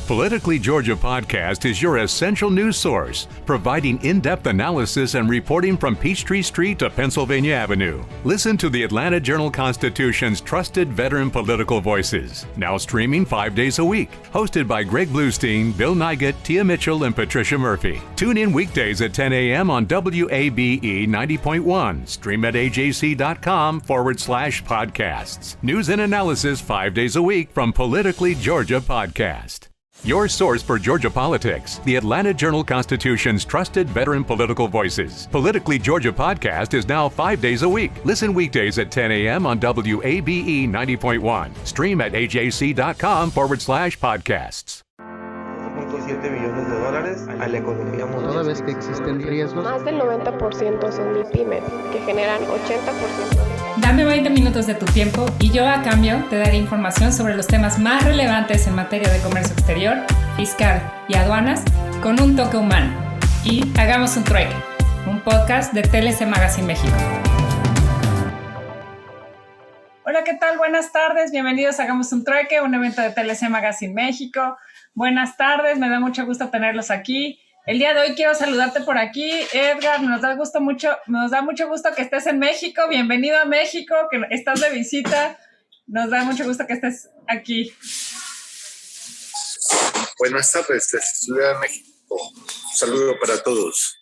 Politically Georgia Podcast is your essential news source, providing in-depth analysis and reporting from Peachtree Street to Pennsylvania Avenue. Listen to the Atlanta Journal-Constitution's trusted veteran political voices, now streaming 5 days a week. Hosted by Greg Bluestein, Bill Nygut, Tia Mitchell, and Patricia Murphy. Tune in weekdays at 10 a.m. on WABE 90.1. Stream at ajc.com/podcasts. News and analysis 5 days a week from Politically Georgia Podcast. Your source for Georgia politics, the Atlanta Journal-Constitution's trusted veteran political voices. Politically Georgia Podcast is now 5 days a week. Listen weekdays at 10 a.m. on WABE 90.1. Stream at ajc.com/podcasts. $1.7 millones a la economía mundial. Toda vez que existen riesgos. Más del 90% son MIPYMES, que generan 80%. Dame 20 minutos de tu tiempo y yo a cambio te daré información sobre los temas más relevantes en materia de comercio exterior, fiscal y aduanas con un toque humano. Y hagamos un trueque, un podcast de TLC Magazine México. Hola, ¿qué tal? Buenas tardes, bienvenidos a Hagamos un Trueque, un evento de TLC Magazine México. Buenas tardes, me da mucho gusto tenerlos aquí. El día de hoy quiero saludarte por aquí, Edgar, nos da mucho gusto que estés en México. Bienvenido a México, que estás de visita. Nos da mucho gusto que estés aquí. Buenas tardes, desde Ciudad de México. Un saludo para todos.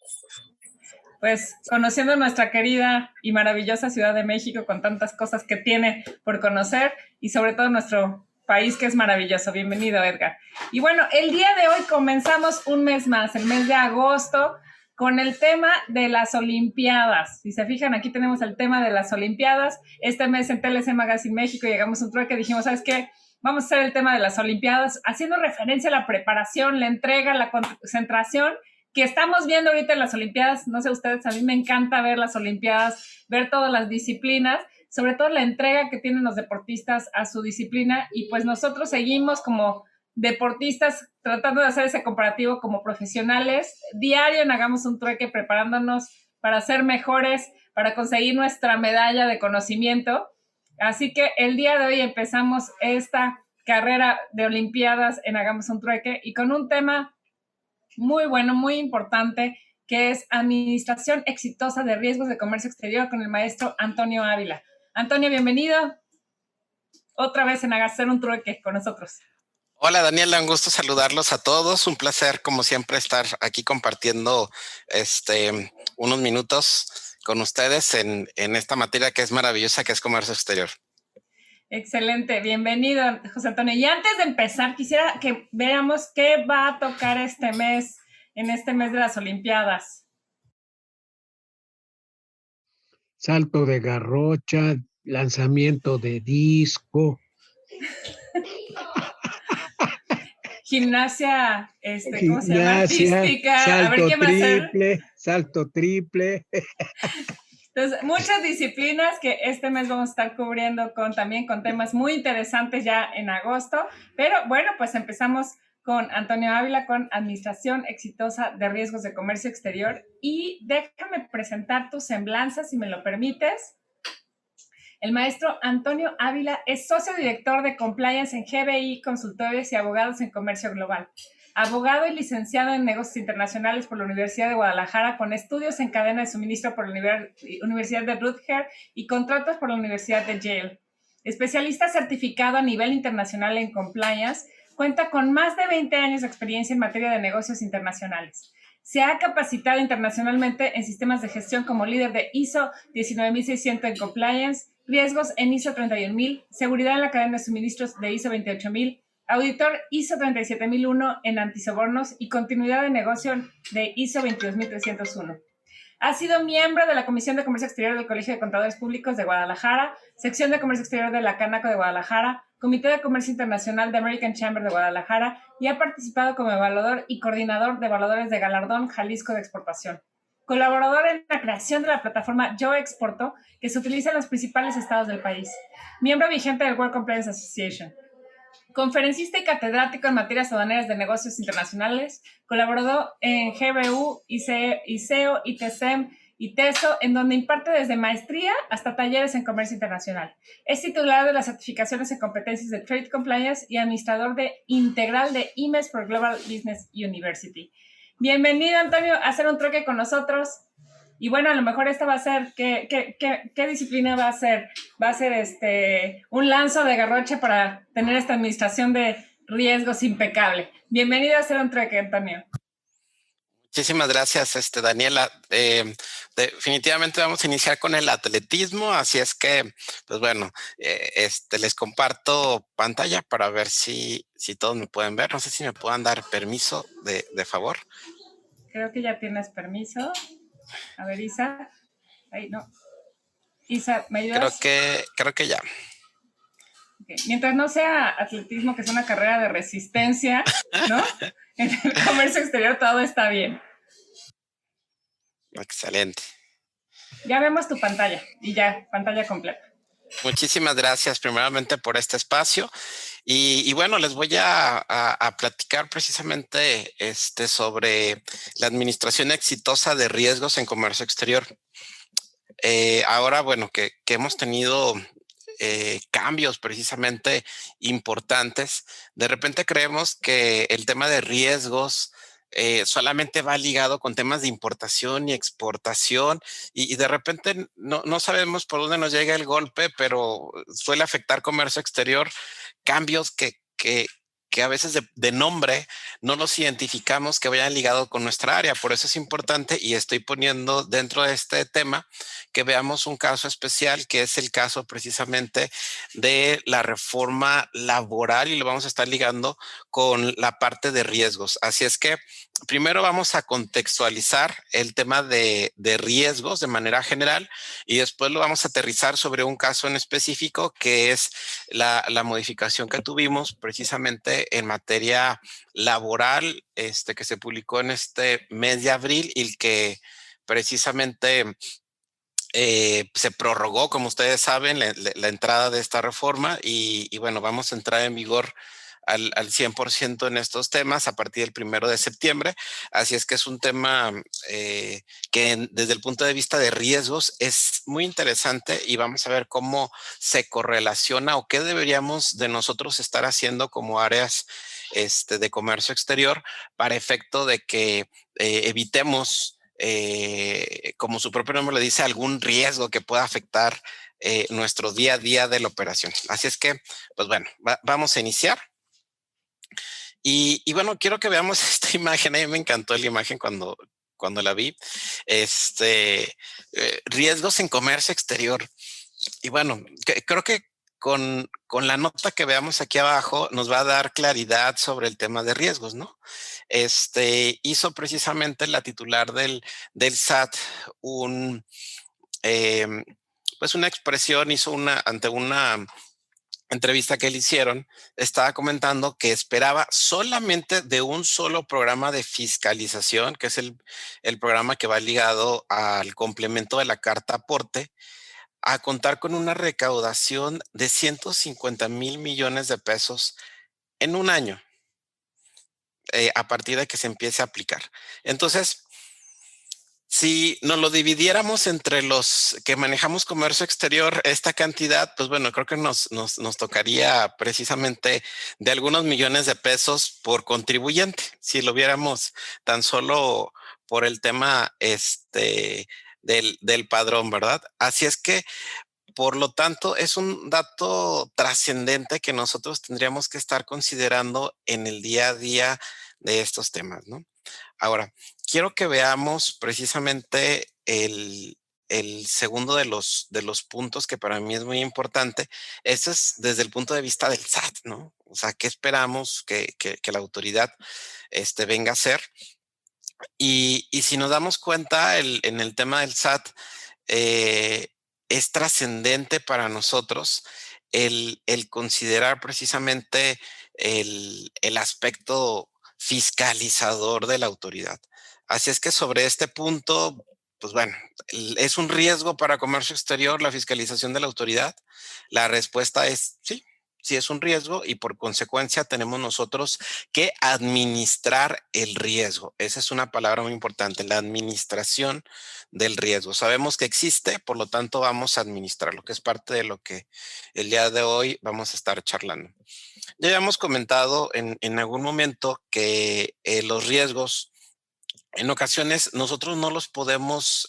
Pues conociendo nuestra querida y maravillosa Ciudad de México con tantas cosas que tiene por conocer y sobre todo nuestro país que es maravilloso. Bienvenido, Edgar. Y bueno, el día de hoy comenzamos un mes más, el mes de agosto, con el tema de las Olimpiadas. Si se fijan, aquí tenemos el tema de las Olimpiadas. Este mes en TLC Magazine México llegamos a un trueque, dijimos, ¿sabes qué? Vamos a hacer el tema de las Olimpiadas, haciendo referencia a la preparación, la entrega, la concentración que estamos viendo ahorita en las Olimpiadas. No sé ustedes, a mí me encanta ver las Olimpiadas, ver todas las disciplinas, sobre todo la entrega que tienen los deportistas a su disciplina, y pues nosotros seguimos como deportistas tratando de hacer ese comparativo como profesionales, diario en Hagamos un Trueque, preparándonos para ser mejores, para conseguir nuestra medalla de conocimiento. Así que el día de hoy empezamos esta carrera de Olimpiadas en Hagamos un Trueque y con un tema muy bueno, muy importante, que es Administración Exitosa de Riesgos de Comercio Exterior con el maestro Antonio Ávila. Antonio, bienvenido otra vez en Hacer un Trueque con nosotros. Hola, Daniela, un gusto saludarlos a todos. Un placer, como siempre, estar aquí compartiendo unos minutos con ustedes en esta materia que es maravillosa, que es comercio exterior. Excelente, bienvenido, José Antonio. Y antes de empezar, quisiera que veamos qué va a tocar este mes, en este mes de las Olimpiadas. Salto de garrocha, lanzamiento de disco. Gimnasia, ¿cómo se llama? Artística. Salto a ver qué triple, salto triple. Entonces, muchas disciplinas que este mes vamos a estar cubriendo también con temas muy interesantes ya en agosto. Pero bueno, pues empezamos con Antonio Ávila, con Administración Exitosa de Riesgos de Comercio Exterior. Y déjame presentar tu semblanza, si me lo permites. El maestro Antonio Ávila es socio director de Compliance en GBI Consultores y Abogados en Comercio Global. Abogado y licenciado en Negocios Internacionales por la Universidad de Guadalajara, con estudios en cadena de suministro por la Universidad de Rutgers y contratos por la Universidad de Yale. Especialista certificado a nivel internacional en Compliance, cuenta con más de 20 años de experiencia en materia de negocios internacionales. Se ha capacitado internacionalmente en sistemas de gestión como líder de ISO 19600 en Compliance, riesgos en ISO 31000, seguridad en la cadena de suministros de ISO 28000, auditor ISO 37001 en antisobornos y continuidad de negocio de ISO 22301. Ha sido miembro de la Comisión de Comercio Exterior del Colegio de Contadores Públicos de Guadalajara, sección de Comercio Exterior de la Canaco de Guadalajara, Comité de Comercio Internacional de American Chamber de Guadalajara y ha participado como evaluador y coordinador de evaluadores de Galardón Jalisco de Exportación. Colaborador en la creación de la plataforma Yo Exporto, que se utiliza en los principales estados del país. Miembro vigente del World Compliance Association. Conferencista y catedrático en materias aduaneras de negocios internacionales, colaboró en GBU, ISEO, ITSEM y TESO, en donde imparte desde maestría hasta talleres en comercio internacional. Es titular de las certificaciones en competencias de Trade Compliance y administrador integral de IMES for Global Business University. Bienvenido, Antonio, a hacer un troque con nosotros. Y bueno, a lo mejor esta va a ser, ¿qué disciplina va a ser? Va a ser un lanzo de garrocha para tener esta administración de riesgos impecable. Bienvenido a hacer un troque, Antonio. Muchísimas gracias, Daniela. Definitivamente vamos a iniciar con el atletismo, así es que, pues bueno, les comparto pantalla para ver si todos me pueden ver. No sé si me puedan dar permiso de favor. Creo que ya tienes permiso. A ver, Isa. Ahí no. Isa, ¿me ayudas? Creo que ya. Okay. Mientras no sea atletismo, que es una carrera de resistencia, ¿no? En el comercio exterior todo está bien. Excelente. Ya vemos tu pantalla y ya, pantalla completa. Muchísimas gracias primeramente por este espacio. Y bueno, les voy a platicar precisamente sobre la administración exitosa de riesgos en comercio exterior. Ahora, bueno, que hemos tenido cambios precisamente importantes, de repente creemos que el tema de riesgos solamente va ligado con temas de importación y exportación y de repente no sabemos por dónde nos llega el golpe, pero suele afectar comercio exterior, cambios que a veces de nombre no los identificamos que vayan ligados con nuestra área. Por eso es importante y estoy poniendo dentro de este tema que veamos un caso especial, que es el caso precisamente de la reforma laboral y lo vamos a estar ligando con la parte de riesgos. Así es que primero vamos a contextualizar el tema de riesgos de manera general y después lo vamos a aterrizar sobre un caso en específico que es la modificación que tuvimos precisamente en materia laboral que se publicó en este mes de abril y que precisamente se prorrogó, como ustedes saben, la entrada de esta reforma y bueno, vamos a entrar en vigor al 100% en estos temas a partir del 1 de septiembre. Así es que es un tema que desde el punto de vista de riesgos es muy interesante y vamos a ver cómo se correlaciona o qué deberíamos de nosotros estar haciendo como áreas de comercio exterior para efecto de que evitemos, como su propio nombre le dice, algún riesgo que pueda afectar nuestro día a día de la operación. Así es que, pues bueno, vamos a iniciar. Y bueno, quiero que veamos esta imagen. A mí me encantó la imagen cuando la vi. Riesgos en comercio exterior. Y bueno, creo que con la nota que veamos aquí abajo nos va a dar claridad sobre el tema de riesgos, ¿no? Hizo precisamente la titular del SAT pues una expresión, ante una entrevista que le hicieron, estaba comentando que esperaba solamente de un solo programa de fiscalización, que es el programa que va ligado al complemento de la carta aporte, a contar con una recaudación de 150,000 millones de pesos en un año, a partir de que se empiece a aplicar. Entonces, si nos lo dividiéramos entre los que manejamos comercio exterior, esta cantidad, pues bueno, creo que nos tocaría precisamente de algunos millones de pesos por contribuyente, si lo viéramos tan solo por el tema del padrón, ¿verdad? Así es que, por lo tanto, es un dato trascendente que nosotros tendríamos que estar considerando en el día a día de estos temas, ¿no? Ahora, quiero que veamos precisamente el segundo de los puntos que para mí es muy importante. Eso es desde el punto de vista del SAT, ¿no? O sea, ¿qué esperamos que la autoridad venga a hacer? Y si nos damos cuenta, en el tema del SAT, es trascendente para nosotros el considerar precisamente el aspecto fiscalizador de la autoridad. Así es que sobre este punto, pues bueno, ¿es un riesgo para comercio exterior la fiscalización de la autoridad? La respuesta es sí, sí es un riesgo y por consecuencia tenemos nosotros que administrar el riesgo. Esa es una palabra muy importante, la administración del riesgo. Sabemos que existe, por lo tanto vamos a administrarlo, que es parte de lo que el día de hoy vamos a estar charlando. Ya habíamos comentado en algún momento que los riesgos, en ocasiones nosotros no los podemos,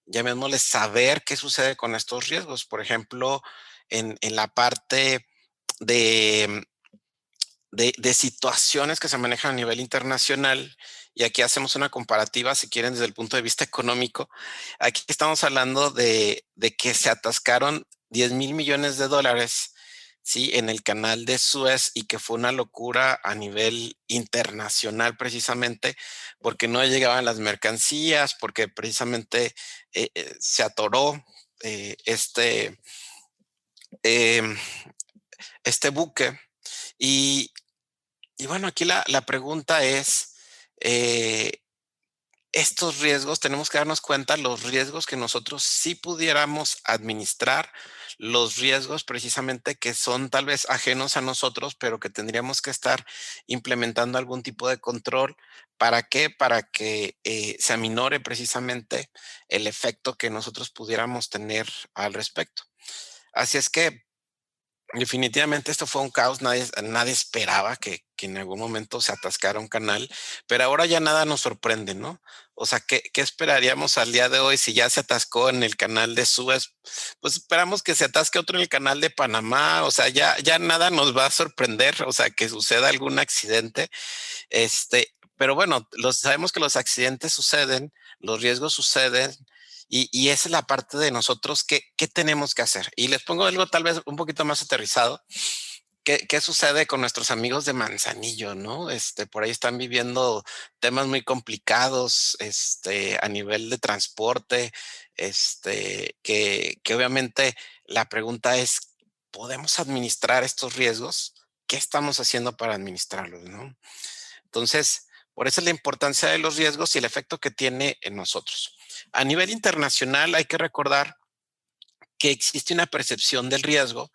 llamémosle, saber qué sucede con estos riesgos. Por ejemplo, en la parte de, de situaciones que se manejan a nivel internacional, y aquí hacemos una comparativa, si quieren, desde el punto de vista económico. Aquí estamos hablando de que se atascaron 10,000 millones de dólares, ¿sí? En el canal de Suez, y que fue una locura a nivel internacional precisamente porque no llegaban las mercancías, porque precisamente se atoró eh, em, este buque. Y, y bueno, aquí la pregunta es, eh, estos riesgos, tenemos que darnos cuenta los riesgos que nosotros sí pudiéramos administrar, los riesgos precisamente que son tal vez ajenos a nosotros, pero que tendríamos que estar implementando algún tipo de control. ¿Para qué? Para que se aminore precisamente el efecto que nosotros pudiéramos tener al respecto. Así es que definitivamente esto fue un caos, nadie esperaba que en algún momento se atascara un canal, pero ahora ya nada nos sorprende, ¿no? O sea, ¿qué esperaríamos al día de hoy si ya se atascó en el canal de Suez? Pues esperamos que se atasque otro en el canal de Panamá, o sea, ya nada nos va a sorprender, o sea, que suceda algún accidente. Pero bueno, sabemos que los accidentes suceden, los riesgos suceden, y esa es la parte de nosotros ¿qué tenemos que hacer? Y les pongo algo tal vez un poquito más aterrizado. ¿Qué sucede con nuestros amigos de Manzanillo, no? Por ahí están viviendo temas muy complicados, a nivel de transporte, que obviamente la pregunta es, ¿podemos administrar estos riesgos? ¿Qué estamos haciendo para administrarlos, no? Entonces, por eso es la importancia de los riesgos y el efecto que tiene en nosotros. A nivel internacional hay que recordar que existe una percepción del riesgo,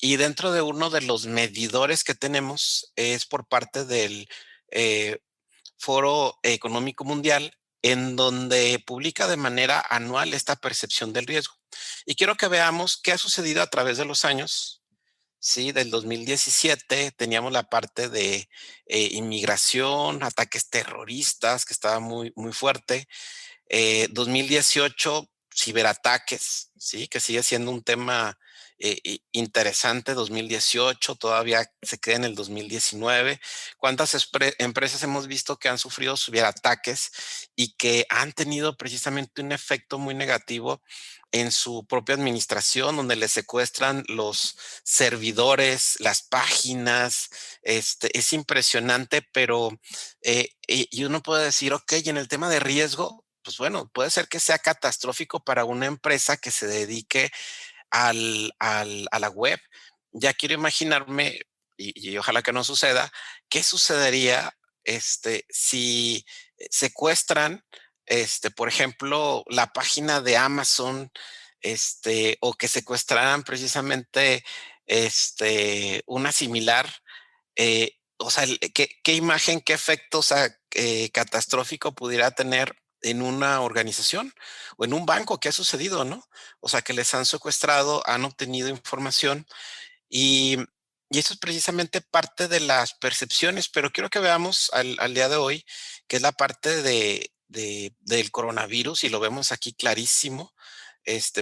y dentro de uno de los medidores que tenemos es por parte del eh, Foro Económico Mundial, en donde publica de manera anual esta percepción del riesgo. Y quiero que veamos qué ha sucedido a través de los años. Sí, del 2017 teníamos la parte de inmigración, ataques terroristas, que estaba muy, muy fuerte. 2018, ciberataques, ¿sí? Que sigue siendo un tema interesante. 2018 todavía se queda en el 2019. ¿Cuántas empresas hemos visto que han sufrido ciberataques y que han tenido precisamente un efecto muy negativo en su propia administración, donde les secuestran los servidores, las páginas? Es impresionante, pero y uno puede decir, ok, y en el tema de riesgo, pues bueno, puede ser que sea catastrófico para una empresa que se dedique a la web. Ya quiero imaginarme, y ojalá que no suceda, qué sucedería si secuestran, por ejemplo, la página de Amazon, o que secuestraran precisamente una similar. O sea, ¿qué imagen, qué efecto, o sea, catastrófico pudiera tener en una organización o en un banco? ¿Qué ha sucedido, no? O sea, que les han secuestrado, han obtenido información, y, y eso es precisamente parte de las percepciones, pero quiero que veamos al día de hoy, que es la parte del coronavirus, y lo vemos aquí clarísimo,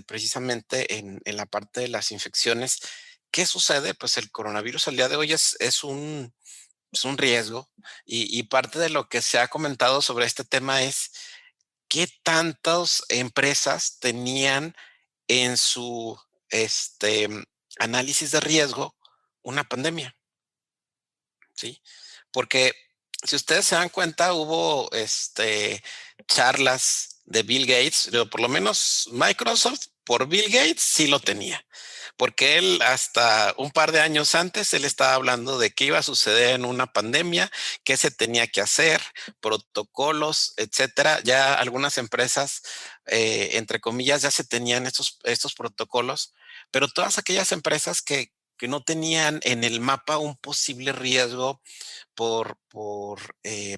precisamente en la parte de las infecciones. ¿Qué sucede? Pues el coronavirus al día de hoy es un riesgo, y parte de lo que se ha comentado sobre este tema es qué tantas empresas tenían en su análisis de riesgo una pandemia, ¿sí? Porque si ustedes se dan cuenta, hubo charlas de Bill Gates, pero por lo menos Microsoft por Bill Gates sí lo tenía, porque él hasta un par de años antes, él estaba hablando de qué iba a suceder en una pandemia, qué se tenía que hacer, protocolos, etcétera. Ya algunas empresas, entre comillas, ya se tenían estos protocolos, pero todas aquellas empresas que que no tenían en el mapa un posible riesgo por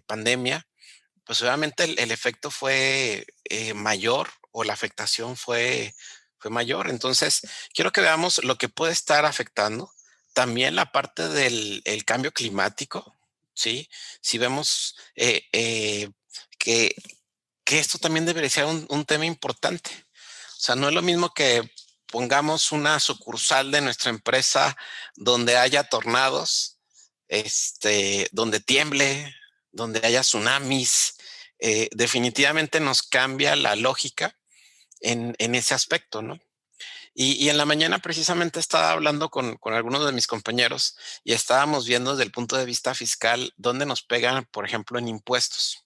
pandemia, pues obviamente el efecto fue mayor o la afectación fue mayor. Entonces, quiero que veamos lo que puede estar afectando. También la parte del el cambio climático, ¿sí? Si vemos que, que esto también debería ser un tema importante. O sea, no es lo mismo que pongamos una sucursal de nuestra empresa donde haya tornados, donde tiemble, donde haya tsunamis. Definitivamente nos cambia la lógica en ese aspecto, ¿no? Y en la mañana precisamente estaba hablando con algunos de mis compañeros y estábamos viendo desde el punto de vista fiscal dónde nos pegan, por ejemplo, en impuestos.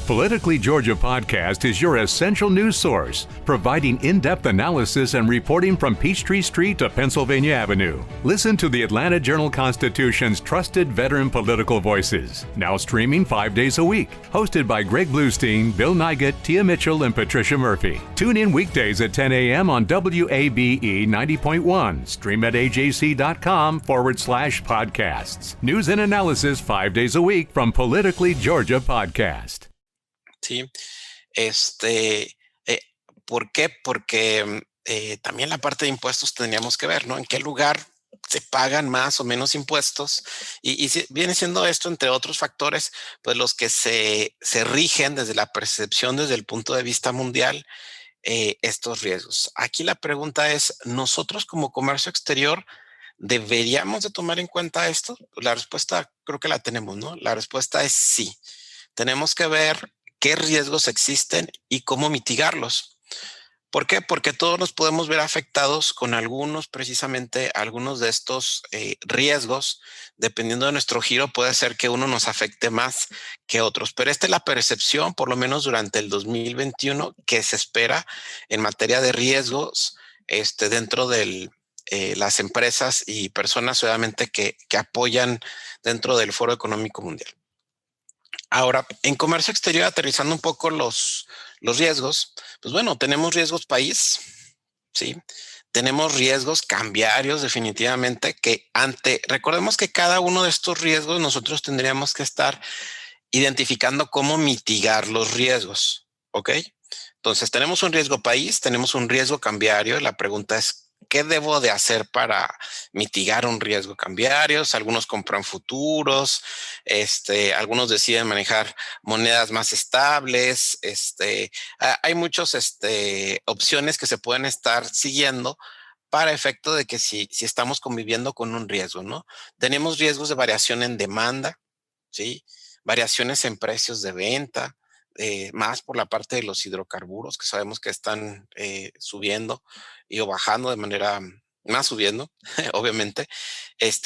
Politically Georgia Podcast is your essential news source, providing in-depth analysis and reporting from Peachtree Street to Pennsylvania Avenue. Listen to the Atlanta Journal-Constitution's trusted veteran political voices, now streaming 5 days a week. Hosted by Greg Bluestein, Bill Nygut, Tia Mitchell, and Patricia Murphy. Tune in weekdays at 10 a.m. on WABE 90.1. Stream at ajc.com/podcasts. News and analysis 5 days a week from Politically Georgia Podcast. Sí, ¿por qué? Porque también la parte de impuestos tendríamos que ver, ¿no? ¿En qué lugar se pagan más o menos impuestos? Y viene siendo esto, entre otros factores, pues los que se rigen desde la percepción, desde el punto de vista mundial, estos riesgos. Aquí la pregunta es, ¿nosotros como comercio exterior deberíamos de tomar en cuenta esto? La respuesta creo que la tenemos, ¿no? La respuesta es sí. Tenemos que ver qué riesgos existen y cómo mitigarlos. ¿Por qué? Porque todos nos podemos ver afectados con algunos de estos riesgos. Dependiendo de nuestro giro, puede ser que uno nos afecte más que otros. Pero esta es la percepción, por lo menos durante el 2021, que se espera en materia de riesgos dentro de las empresas y personas obviamente que apoyan dentro del Foro Económico Mundial. Ahora, en comercio exterior, aterrizando un poco los riesgos, pues bueno, tenemos riesgos país, ¿sí? Tenemos riesgos cambiarios definitivamente recordemos que cada uno de estos riesgos nosotros tendríamos que estar identificando cómo mitigar los riesgos, ¿ok? Entonces, tenemos un riesgo país, tenemos un riesgo cambiario y la pregunta es, ¿qué debo de hacer para mitigar un riesgo cambiario? Algunos compran futuros, algunos deciden manejar monedas más estables. Hay muchas opciones que se pueden estar siguiendo para efecto de que si estamos conviviendo con un riesgo, ¿no? Tenemos riesgos de variación en demanda, ¿sí? Variaciones en precios de venta, más por la parte de los hidrocarburos que sabemos que están subiendo o bajando de manera más subiendo, obviamente.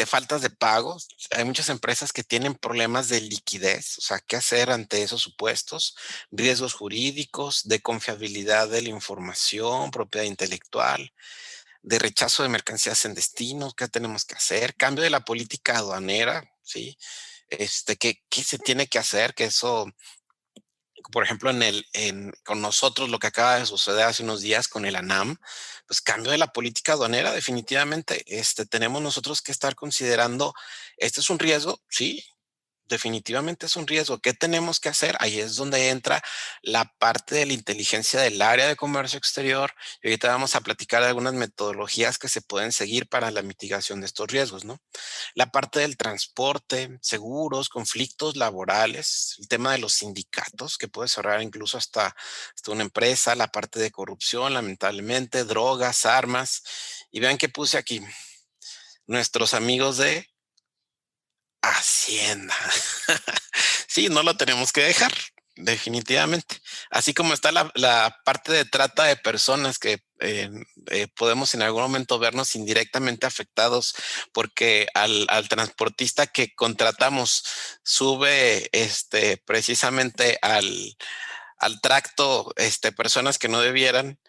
Faltas de pago. Hay muchas empresas que tienen problemas de liquidez, o sea, ¿qué hacer ante esos supuestos? Riesgos jurídicos, de confiabilidad de la información, propiedad intelectual, de rechazo de mercancías en destino. ¿Qué tenemos que hacer? Cambio de la política aduanera, ¿sí? ¿Qué se tiene que hacer? Que eso, por ejemplo, con nosotros, lo que acaba de suceder hace unos días con el ANAM, pues cambio de la política aduanera, definitivamente. Tenemos nosotros que estar considerando, ¿este es un riesgo? Sí, definitivamente es un riesgo. ¿Qué tenemos que hacer? Ahí es donde entra la parte de la inteligencia del área de comercio exterior. Y ahorita vamos a platicar de algunas metodologías que se pueden seguir para la mitigación de estos riesgos, ¿no? La parte del transporte, seguros, conflictos laborales, el tema de los sindicatos, que puede cerrar incluso hasta una empresa, la parte de corrupción, lamentablemente, drogas, armas. Y vean que puse aquí, nuestros amigos de Hacienda. Sí, no lo tenemos que dejar, definitivamente. Así como está la parte de trata de personas que podemos en algún momento vernos indirectamente afectados porque al transportista que contratamos sube precisamente al tracto personas que no debieran.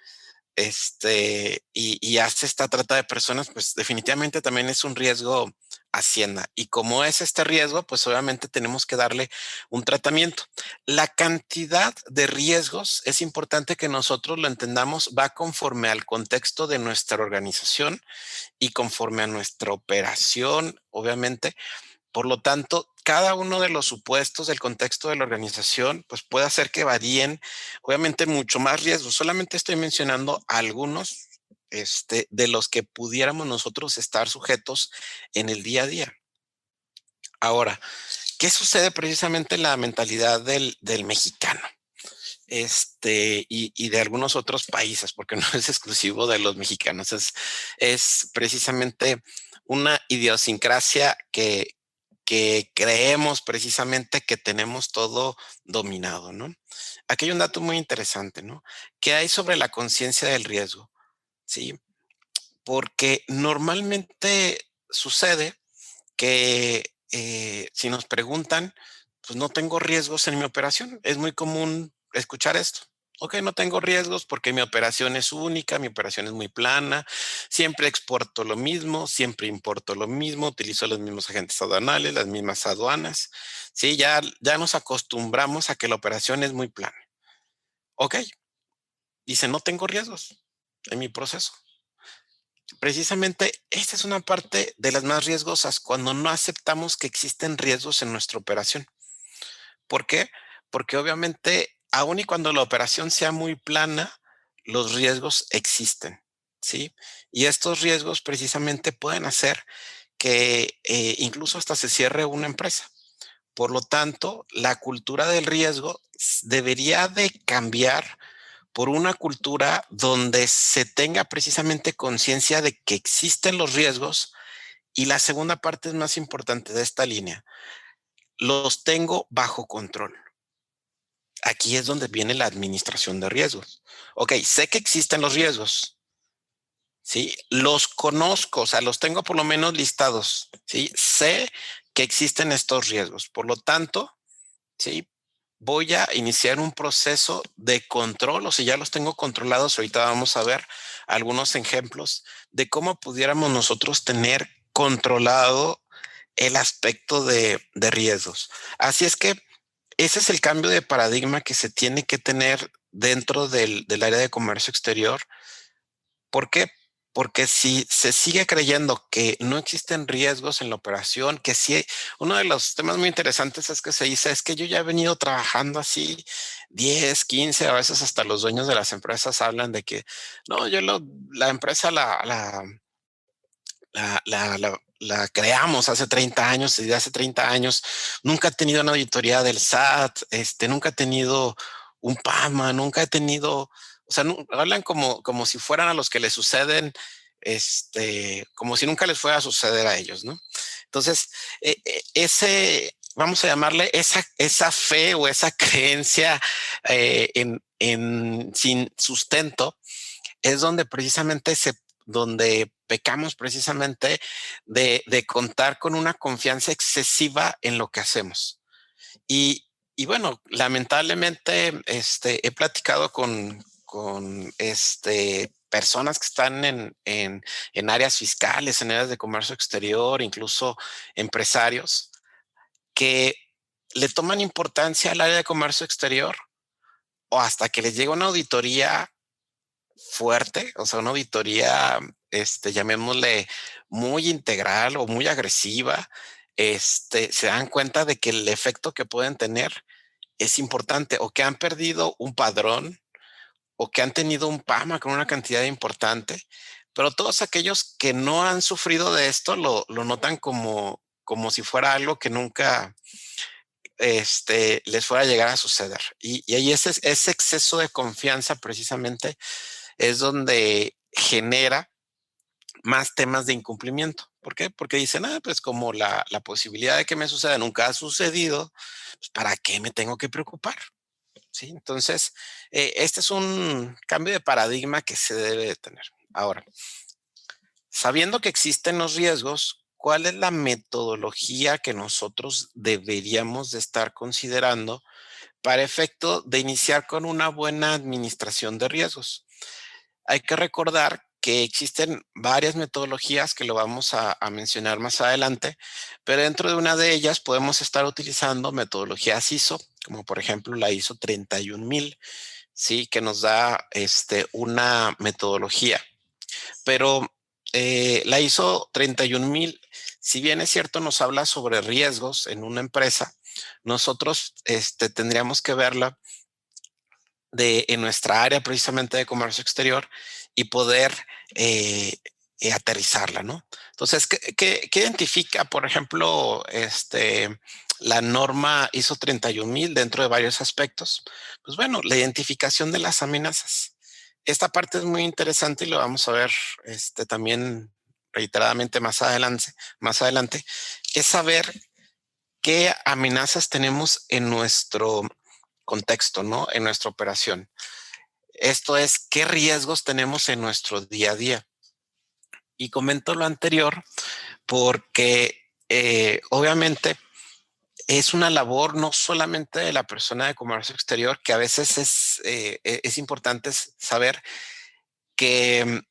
y hace esta trata de personas, pues definitivamente también es un riesgo Hacienda. Y como es este riesgo, pues obviamente tenemos que darle un tratamiento. La cantidad de riesgos es importante que nosotros lo entendamos, va conforme al contexto de nuestra organización y conforme a nuestra operación, obviamente. Por lo tanto, cada uno de los supuestos del contexto de la organización, pues puede hacer que varíen, obviamente, mucho más riesgos. Solamente estoy mencionando algunos de los que pudiéramos nosotros estar sujetos en el día a día. Ahora, ¿qué sucede precisamente en la mentalidad del mexicano? Y de algunos otros países, porque no es exclusivo de los mexicanos, es precisamente una idiosincrasia que creemos precisamente que tenemos todo dominado, ¿no? Aquí hay un dato muy interesante, ¿no? ¿Qué hay sobre la conciencia del riesgo? ¿Sí? Porque normalmente sucede que si nos preguntan, pues no tengo riesgos en mi operación. Es muy común escuchar esto. Ok, no tengo riesgos porque mi operación es única, mi operación es muy plana, siempre exporto lo mismo, siempre importo lo mismo, utilizo los mismos agentes aduanales, las mismas aduanas. Sí, ya nos acostumbramos a que la operación es muy plana. Ok, dice, no tengo riesgos en mi proceso. Precisamente esta es una parte de las más riesgosas cuando no aceptamos que existen riesgos en nuestra operación. ¿Por qué? Porque obviamente, aun y cuando la operación sea muy plana, los riesgos existen, ¿sí? Y estos riesgos precisamente pueden hacer que incluso hasta se cierre una empresa. Por lo tanto, la cultura del riesgo debería de cambiar por una cultura donde se tenga precisamente conciencia de que existen los riesgos y la segunda parte es más importante de esta línea. Los tengo bajo control. Aquí es donde viene la administración de riesgos. Ok, sé que existen los riesgos, ¿sí? Los conozco, o sea, los tengo por lo menos listados, ¿sí? Sé que existen estos riesgos. Por lo tanto, ¿sí? Voy a iniciar un proceso de control, o sea, ya los tengo controlados. Ahorita vamos a ver algunos ejemplos de cómo pudiéramos nosotros tener controlado el aspecto de riesgos. Así es que ese es el cambio de paradigma que se tiene que tener dentro del área de comercio exterior. ¿Por qué? Porque si se sigue creyendo que no existen riesgos en la operación, que sí, uno de los temas muy interesantes es que se dice, es que yo ya he venido trabajando así 10, 15, a veces hasta los dueños de las empresas hablan de que, no, la empresa la creamos hace 30 años y de hace 30 años nunca he tenido una auditoría del SAT, nunca he tenido un PAMA, nunca he tenido, o sea, hablan como si fueran a los que les suceden, como si nunca les fuera a suceder a ellos, ¿no? Entonces, vamos a llamarle esa fe o esa creencia sin sustento, es donde precisamente donde pecamos precisamente de contar con una confianza excesiva en lo que hacemos. Y bueno, lamentablemente he platicado con personas que están en áreas fiscales, en áreas de comercio exterior, incluso empresarios, que le toman importancia al área de comercio exterior o hasta que les llega una auditoría fuerte, o sea, una auditoría, llamémosle muy integral o muy agresiva, se dan cuenta de que el efecto que pueden tener es importante o que han perdido un padrón o que han tenido un PAMA con una cantidad importante, pero todos aquellos que no han sufrido de esto lo notan como si fuera algo que nunca les fuera a llegar a suceder. Y ahí ese exceso de confianza precisamente es donde genera más temas de incumplimiento. ¿Por qué? Porque dicen, pues como la posibilidad de que me suceda nunca ha sucedido, pues ¿para qué me tengo que preocupar? ¿Sí? Entonces, este es un cambio de paradigma que se debe de tener. Ahora, sabiendo que existen los riesgos, ¿cuál es la metodología que nosotros deberíamos de estar considerando para efecto de iniciar con una buena administración de riesgos? hay que recordar que existen varias metodologías que lo vamos a mencionar más adelante, pero dentro de una de ellas podemos estar utilizando metodologías ISO, como por ejemplo la ISO 31000, ¿sí? Que nos da una metodología. Pero la ISO 31000, si bien es cierto, nos habla sobre riesgos en una empresa, nosotros tendríamos que verla en nuestra área precisamente de comercio exterior y poder aterrizarla, ¿no? Entonces, ¿qué identifica, por ejemplo, la norma ISO 31000 dentro de varios aspectos? Pues bueno, la identificación de las amenazas. Esta parte es muy interesante y lo vamos a ver también reiteradamente más adelante, es saber qué amenazas tenemos en nuestro contexto, ¿no? En nuestra operación. Esto es, ¿qué riesgos tenemos en nuestro día a día? Y comento lo anterior porque obviamente es una labor no solamente de la persona de comercio exterior, que a veces es importante saber que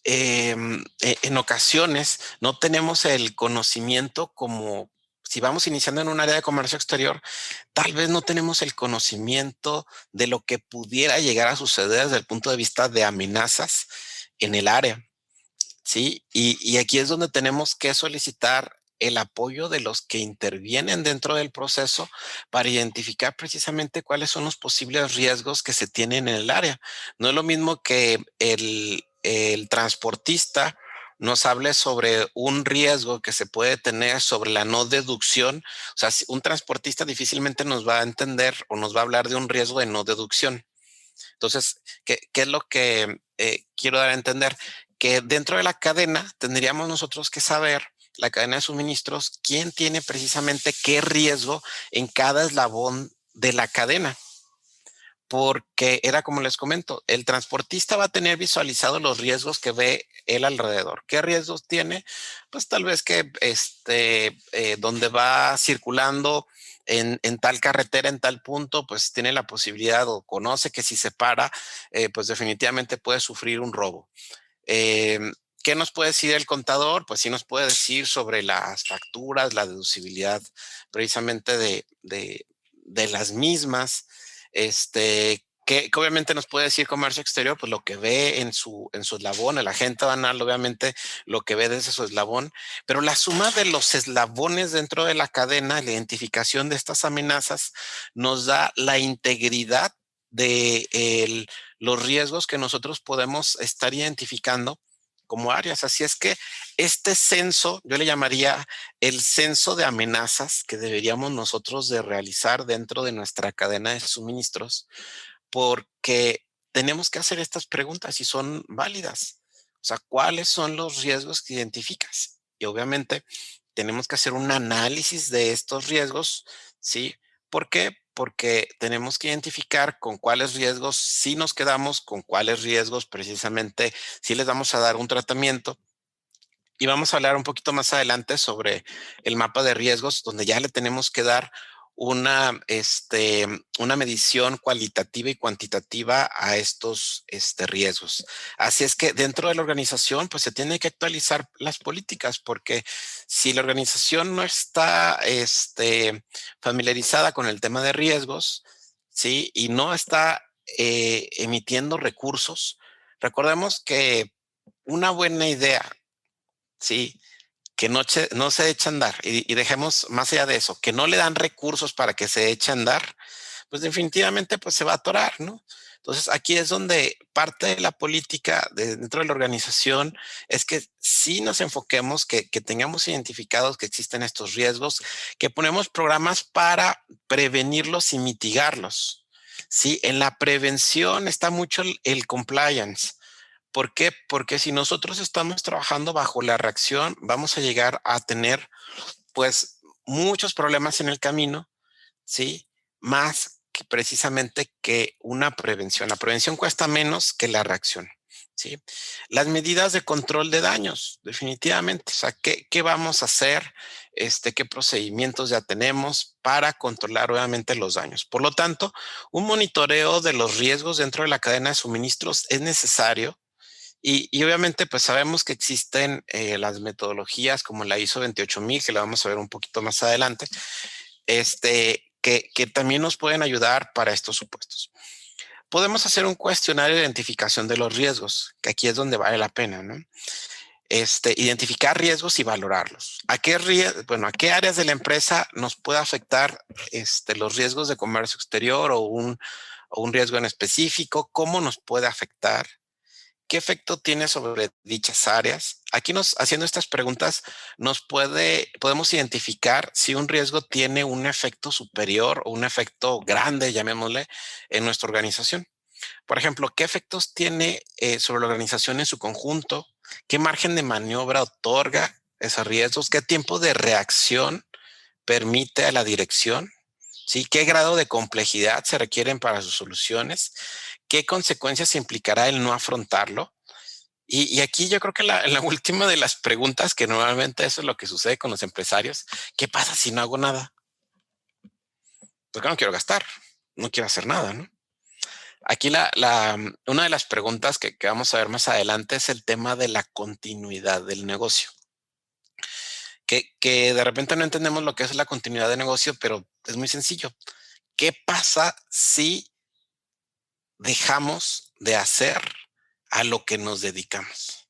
en ocasiones no tenemos el conocimiento como si vamos iniciando en un área de comercio exterior, tal vez no tenemos el conocimiento de lo que pudiera llegar a suceder desde el punto de vista de amenazas en el área, ¿sí? Y aquí es donde tenemos que solicitar el apoyo de los que intervienen dentro del proceso para identificar precisamente cuáles son los posibles riesgos que se tienen en el área. No es lo mismo que el transportista nos hable sobre un riesgo que se puede tener sobre la no deducción. O sea, un transportista difícilmente nos va a entender o nos va a hablar de un riesgo de no deducción. Entonces, ¿qué es lo que quiero dar a entender? Que dentro de la cadena tendríamos nosotros que saber, la cadena de suministros, quién tiene precisamente qué riesgo en cada eslabón de la cadena. Porque era como les comento, el transportista va a tener visualizados los riesgos que ve él alrededor. ¿Qué riesgos tiene? Pues tal vez que donde va circulando en tal carretera, en tal punto, pues tiene la posibilidad o conoce que si se para, pues definitivamente puede sufrir un robo. ¿Qué nos puede decir el contador? Pues sí nos puede decir sobre las facturas, la deducibilidad precisamente de las mismas. Que obviamente nos puede decir comercio exterior, pues lo que ve en su eslabón, el agente banal obviamente lo que ve desde su eslabón, pero la suma de los eslabones dentro de la cadena, la identificación de estas amenazas, nos da la integridad de los riesgos que nosotros podemos estar identificando como áreas. Así es que este censo, yo le llamaría el censo de amenazas que deberíamos nosotros de realizar dentro de nuestra cadena de suministros, porque tenemos que hacer estas preguntas y son válidas. O sea, ¿cuáles son los riesgos que identificas? Y obviamente tenemos que hacer un análisis de estos riesgos, ¿sí? ¿Por qué? Porque tenemos que identificar con cuáles riesgos sí nos quedamos, con cuáles riesgos precisamente sí les vamos a dar un tratamiento. Y vamos a hablar un poquito más adelante sobre el mapa de riesgos, donde ya le tenemos que dar una medición cualitativa y cuantitativa a estos riesgos. Así es que dentro de la organización, pues se tiene que actualizar las políticas, porque si la organización no está familiarizada con el tema de riesgos, ¿sí? Y no está emitiendo recursos, recordemos que una buena idea, ¿sí? Que no se echa a andar y dejemos más allá de eso, que no le dan recursos para que se eche a andar, pues definitivamente pues se va a atorar, ¿no? Entonces aquí es donde parte de la política dentro de la organización es que sí nos enfoquemos, que tengamos identificados que existen estos riesgos, que ponemos programas para prevenirlos y mitigarlos. Sí, en la prevención está mucho el compliance. ¿Por qué? Porque si nosotros estamos trabajando bajo la reacción, vamos a llegar a tener, pues, muchos problemas en el camino, ¿sí? Más que precisamente que una prevención. La prevención cuesta menos que la reacción. ¿sí? Las medidas de control de daños, definitivamente. O sea, ¿qué vamos a hacer? ¿Qué procedimientos ya tenemos para controlar obviamente los daños? Por lo tanto, un monitoreo de los riesgos dentro de la cadena de suministros es necesario. Y obviamente, pues sabemos que existen las metodologías como la ISO 28000, que la vamos a ver un poquito más adelante, que también nos pueden ayudar para estos supuestos. Podemos hacer un cuestionario de identificación de los riesgos, que aquí es donde vale la pena, ¿no? Identificar riesgos y valorarlos. ¿A qué áreas de la empresa nos puede afectar los riesgos de comercio exterior o un riesgo en específico? ¿Cómo nos puede afectar? ¿Qué efecto tiene sobre dichas áreas? Aquí haciendo estas preguntas, podemos identificar si un riesgo tiene un efecto superior o un efecto grande, llamémosle, en nuestra organización. Por ejemplo, ¿qué efectos tiene sobre la organización en su conjunto? ¿Qué margen de maniobra otorga esos riesgos? ¿Qué tiempo de reacción permite a la dirección? ¿Sí? ¿Qué grado de complejidad se requieren para sus soluciones? ¿Qué consecuencias implicará el no afrontarlo? Y aquí yo creo que la última de las preguntas, que normalmente eso es lo que sucede con los empresarios, ¿qué pasa si no hago nada? Porque no quiero gastar, no quiero hacer nada, ¿no? Aquí una de las preguntas que vamos a ver más adelante es el tema de la continuidad del negocio. Que de repente no entendemos lo que es la continuidad de negocio, pero es muy sencillo. ¿Qué pasa si dejamos de hacer a lo que nos dedicamos?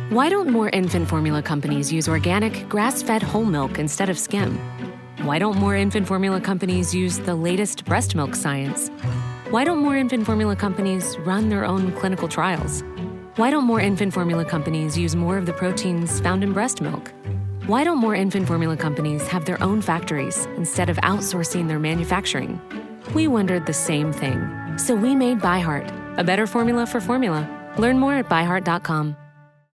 Why don't more infant formula companies use organic, grass-fed whole milk instead of skim? Why don't more infant formula companies use the latest breast milk science? Why don't more infant formula companies run their own clinical trials? Why don't more infant formula companies use more of the proteins found in breast milk? Why don't more infant formula companies have their own factories instead of outsourcing their manufacturing? We wondered the same thing. So we made ByHeart, a better formula for formula. Learn more at byheart.com.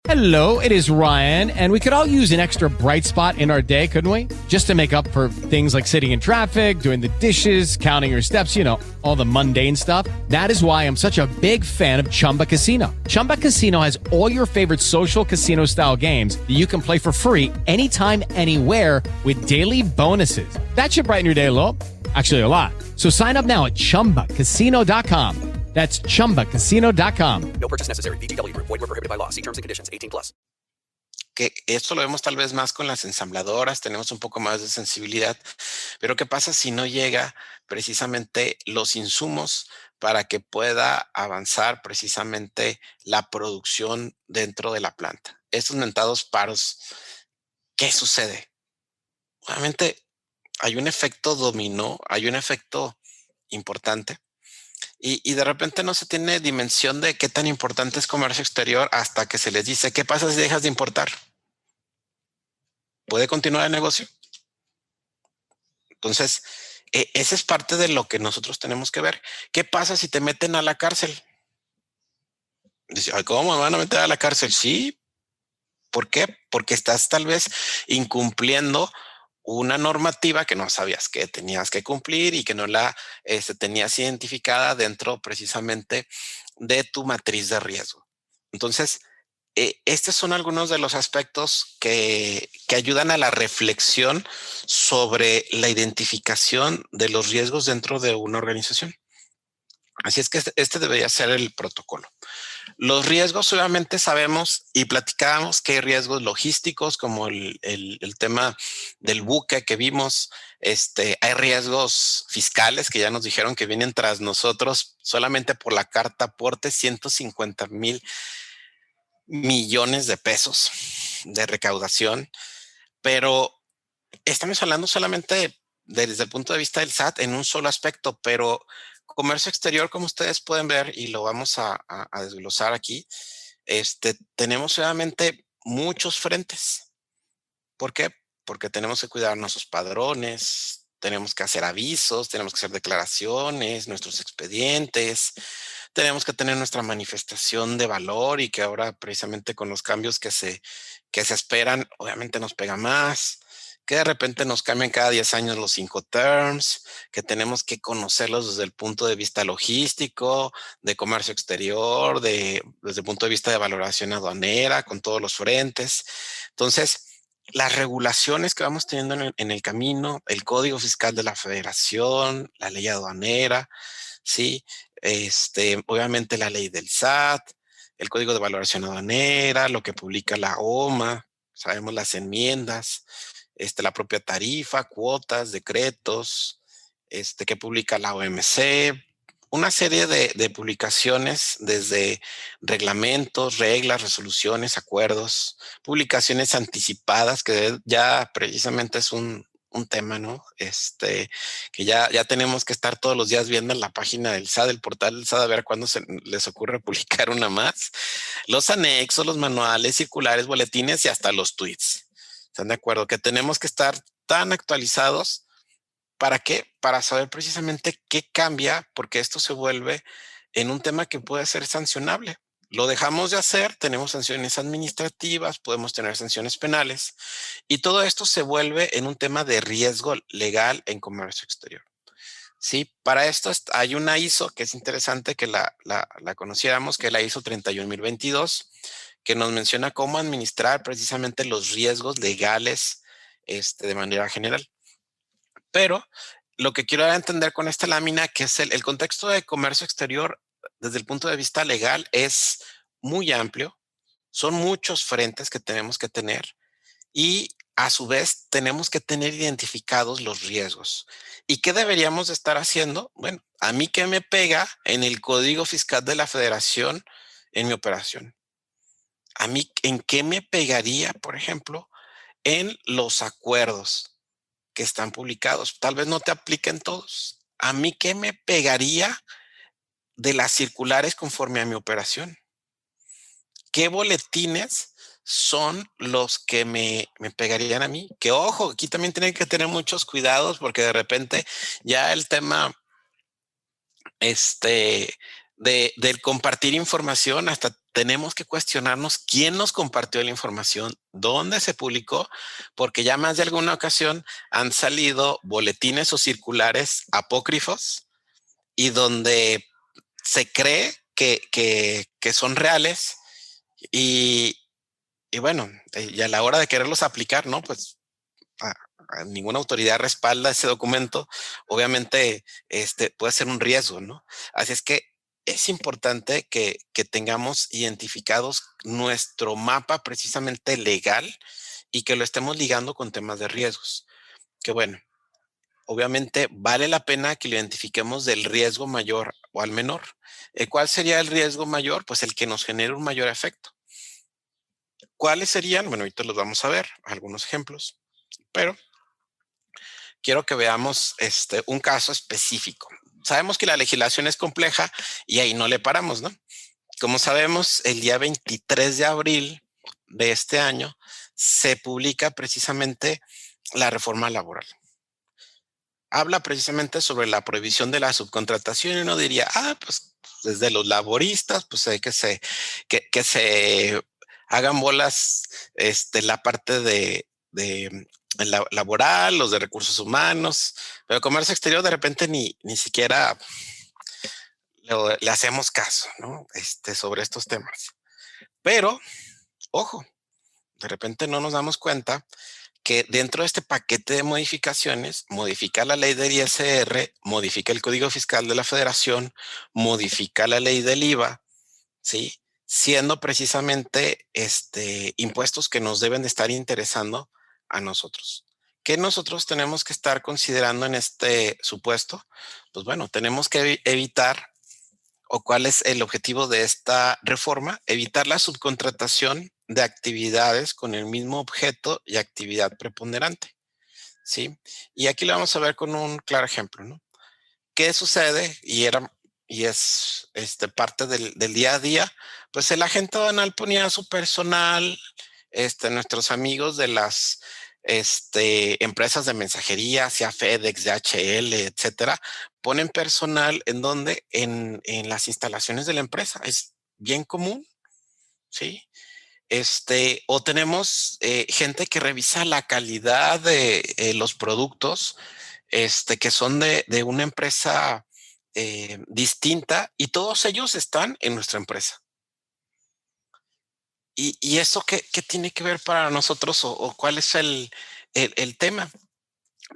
Hello, it is Ryan, and we could all use an extra bright spot in our day, couldn't we? Just to make up for things like sitting in traffic, doing the dishes, counting your steps, all the mundane stuff. That is why I'm such a big fan of Chumba Casino. Chumba Casino has all your favorite social casino-style games that you can play for free anytime, anywhere with daily bonuses. That should brighten your day a little. Actually, a lot. So sign up now at ChumbaCasino.com. That's ChumbaCasino.com. No purchase necessary. VGW Group. Void where prohibited by law. See terms and conditions. 18+. Que esto lo vemos tal vez más con las ensambladoras, tenemos un poco más de sensibilidad, pero ¿qué pasa si no llega precisamente los insumos para que pueda avanzar precisamente la producción dentro de la planta? Estos mentados paros, ¿qué sucede? Obviamente hay un efecto dominó, hay un efecto importante. Y de repente no se tiene dimensión de qué tan importante es comercio exterior hasta que se les dice, ¿qué pasa si dejas de importar? ¿Puede continuar el negocio? Entonces, esa es parte de lo que nosotros tenemos que ver. ¿Qué pasa si te meten a la cárcel? Dice, ¿cómo me van a meter a la cárcel? Sí. ¿Por qué? Porque estás tal vez incumpliendo una normativa que no sabías que tenías que cumplir y que no la tenías identificada dentro precisamente de tu matriz de riesgo. Entonces, estos son algunos de los aspectos que ayudan a la reflexión sobre la identificación de los riesgos dentro de una organización. Así es que este debería ser el protocolo. Los riesgos, obviamente sabemos y platicábamos que hay riesgos logísticos como el tema del buque que vimos. Hay riesgos fiscales que ya nos dijeron que vienen tras nosotros solamente por la carta aporte, 150,000 millones de pesos de recaudación. Pero estamos hablando solamente desde el punto de vista del SAT en un solo aspecto, pero comercio exterior, como ustedes pueden ver, y lo vamos a desglosar aquí, tenemos obviamente muchos frentes. ¿Por qué? Porque tenemos que cuidar nuestros padrones, tenemos que hacer avisos, tenemos que hacer declaraciones, nuestros expedientes, tenemos que tener nuestra manifestación de valor y que ahora precisamente con los cambios que se esperan, obviamente nos pega más. que de repente nos cambian cada 10 años los Incoterms, que tenemos que conocerlos desde el punto de vista logístico, de comercio exterior, desde el punto de vista de valoración aduanera, con todos los frentes. Entonces, las regulaciones que vamos teniendo en el camino, el Código Fiscal de la Federación, la ley aduanera, ¿sí? Obviamente la ley del SAT, el Código de Valoración Aduanera, lo que publica la OMA, sabemos las enmiendas, la propia tarifa, cuotas, decretos, que publica la OMC, una serie de publicaciones desde reglamentos, reglas, resoluciones, acuerdos, publicaciones anticipadas, que ya precisamente es un tema, ¿no? Que ya tenemos que estar todos los días viendo en la página del SAT, el portal del SAT, a ver cuándo se les ocurre publicar una más. Los anexos, los manuales, circulares, boletines y hasta los tweets. ¿Están de acuerdo? Que tenemos que estar tan actualizados. ¿Para qué? Para saber precisamente qué cambia, porque esto se vuelve en un tema que puede ser sancionable. Lo dejamos de hacer, tenemos sanciones administrativas, podemos tener sanciones penales, y todo esto se vuelve en un tema de riesgo legal en comercio exterior. Sí, para esto hay una ISO que es interesante que la conociéramos, que es la ISO 31022, que nos menciona cómo administrar precisamente los riesgos legales de manera general. Pero lo que quiero dar a entender con esta lámina, que es el contexto de comercio exterior desde el punto de vista legal, es muy amplio. Son muchos frentes que tenemos que tener y a su vez tenemos que tener identificados los riesgos. ¿Y qué deberíamos de estar haciendo? Bueno, a mí qué me pega en el Código Fiscal de la Federación en mi operación. A mí, ¿en qué me pegaría, por ejemplo, en los acuerdos que están publicados? Tal vez no te apliquen todos. ¿A mí qué me pegaría de las circulares conforme a mi operación? ¿Qué boletines son los que me pegarían a mí? Que ojo, aquí también tienen que tener muchos cuidados porque de repente ya el tema del compartir información, hasta tenemos que cuestionarnos quién nos compartió la información, dónde se publicó, porque ya más de alguna ocasión han salido boletines o circulares apócrifos y donde se cree que son reales y bueno, y a la hora de quererlos aplicar, ¿no? Pues ninguna autoridad respalda ese documento. Obviamente puede ser un riesgo, ¿no? Así es que es importante que tengamos identificados nuestro mapa precisamente legal y que lo estemos ligando con temas de riesgos. Que bueno, obviamente vale la pena que lo identifiquemos del riesgo mayor o al menor. ¿Cuál sería el riesgo mayor? Pues el que nos genere un mayor efecto. ¿Cuáles serían? Bueno, ahorita los vamos a ver, algunos ejemplos, pero quiero que veamos un caso específico. Sabemos que la legislación es compleja y ahí no le paramos, ¿no? Como sabemos, el día 23 de abril de este año se publica precisamente la reforma laboral. Habla precisamente sobre la prohibición de la subcontratación y uno diría, pues desde los laboristas, pues hay que se hagan bolas la parte de laboral, los de recursos humanos, pero comercio exterior de repente ni siquiera le hacemos caso, ¿no? Sobre estos temas. Pero, ojo, de repente no nos damos cuenta que dentro de este paquete de modificaciones, modifica la ley del ISR, modifica el Código Fiscal de la Federación, modifica la ley del IVA, ¿sí? Siendo precisamente impuestos que nos deben de estar interesando a nosotros. ¿Qué nosotros tenemos que estar considerando en este supuesto? Pues bueno, tenemos que evitar, o cuál es el objetivo de esta reforma, evitar la subcontratación de actividades con el mismo objeto y actividad preponderante, ¿sí? Y aquí lo vamos a ver con un claro ejemplo, ¿no? ¿Qué sucede? Y es parte del día a día, pues el agente aduanal ponía su personal, nuestros amigos de las empresas de mensajería, sea FedEx, DHL, etcétera, ponen personal en donde en las instalaciones de la empresa. Es bien común, ¿sí? O tenemos gente que revisa la calidad de los productos que son de una empresa distinta, y todos ellos están en nuestra empresa. ¿Y eso qué tiene que ver para nosotros, o cuál es el tema?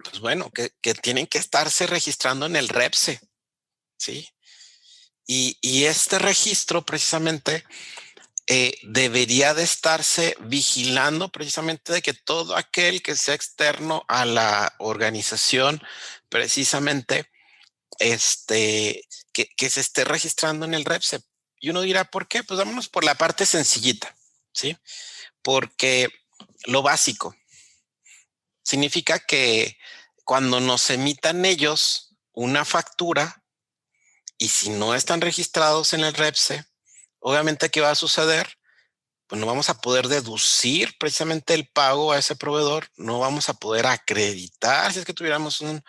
Pues bueno, que tienen que estarse registrando en el REPSE, ¿sí? Y este registro precisamente debería de estarse vigilando precisamente de que todo aquel que sea externo a la organización, precisamente, que se esté registrando en el REPSE. Y uno dirá, ¿por qué? Pues vámonos por la parte sencillita, ¿sí? Porque lo básico significa que cuando nos emitan ellos una factura, y si no están registrados en el REPSE, obviamente, ¿qué va a suceder? Pues no vamos a poder deducir precisamente el pago a ese proveedor, no vamos a poder acreditar si es que tuviéramos un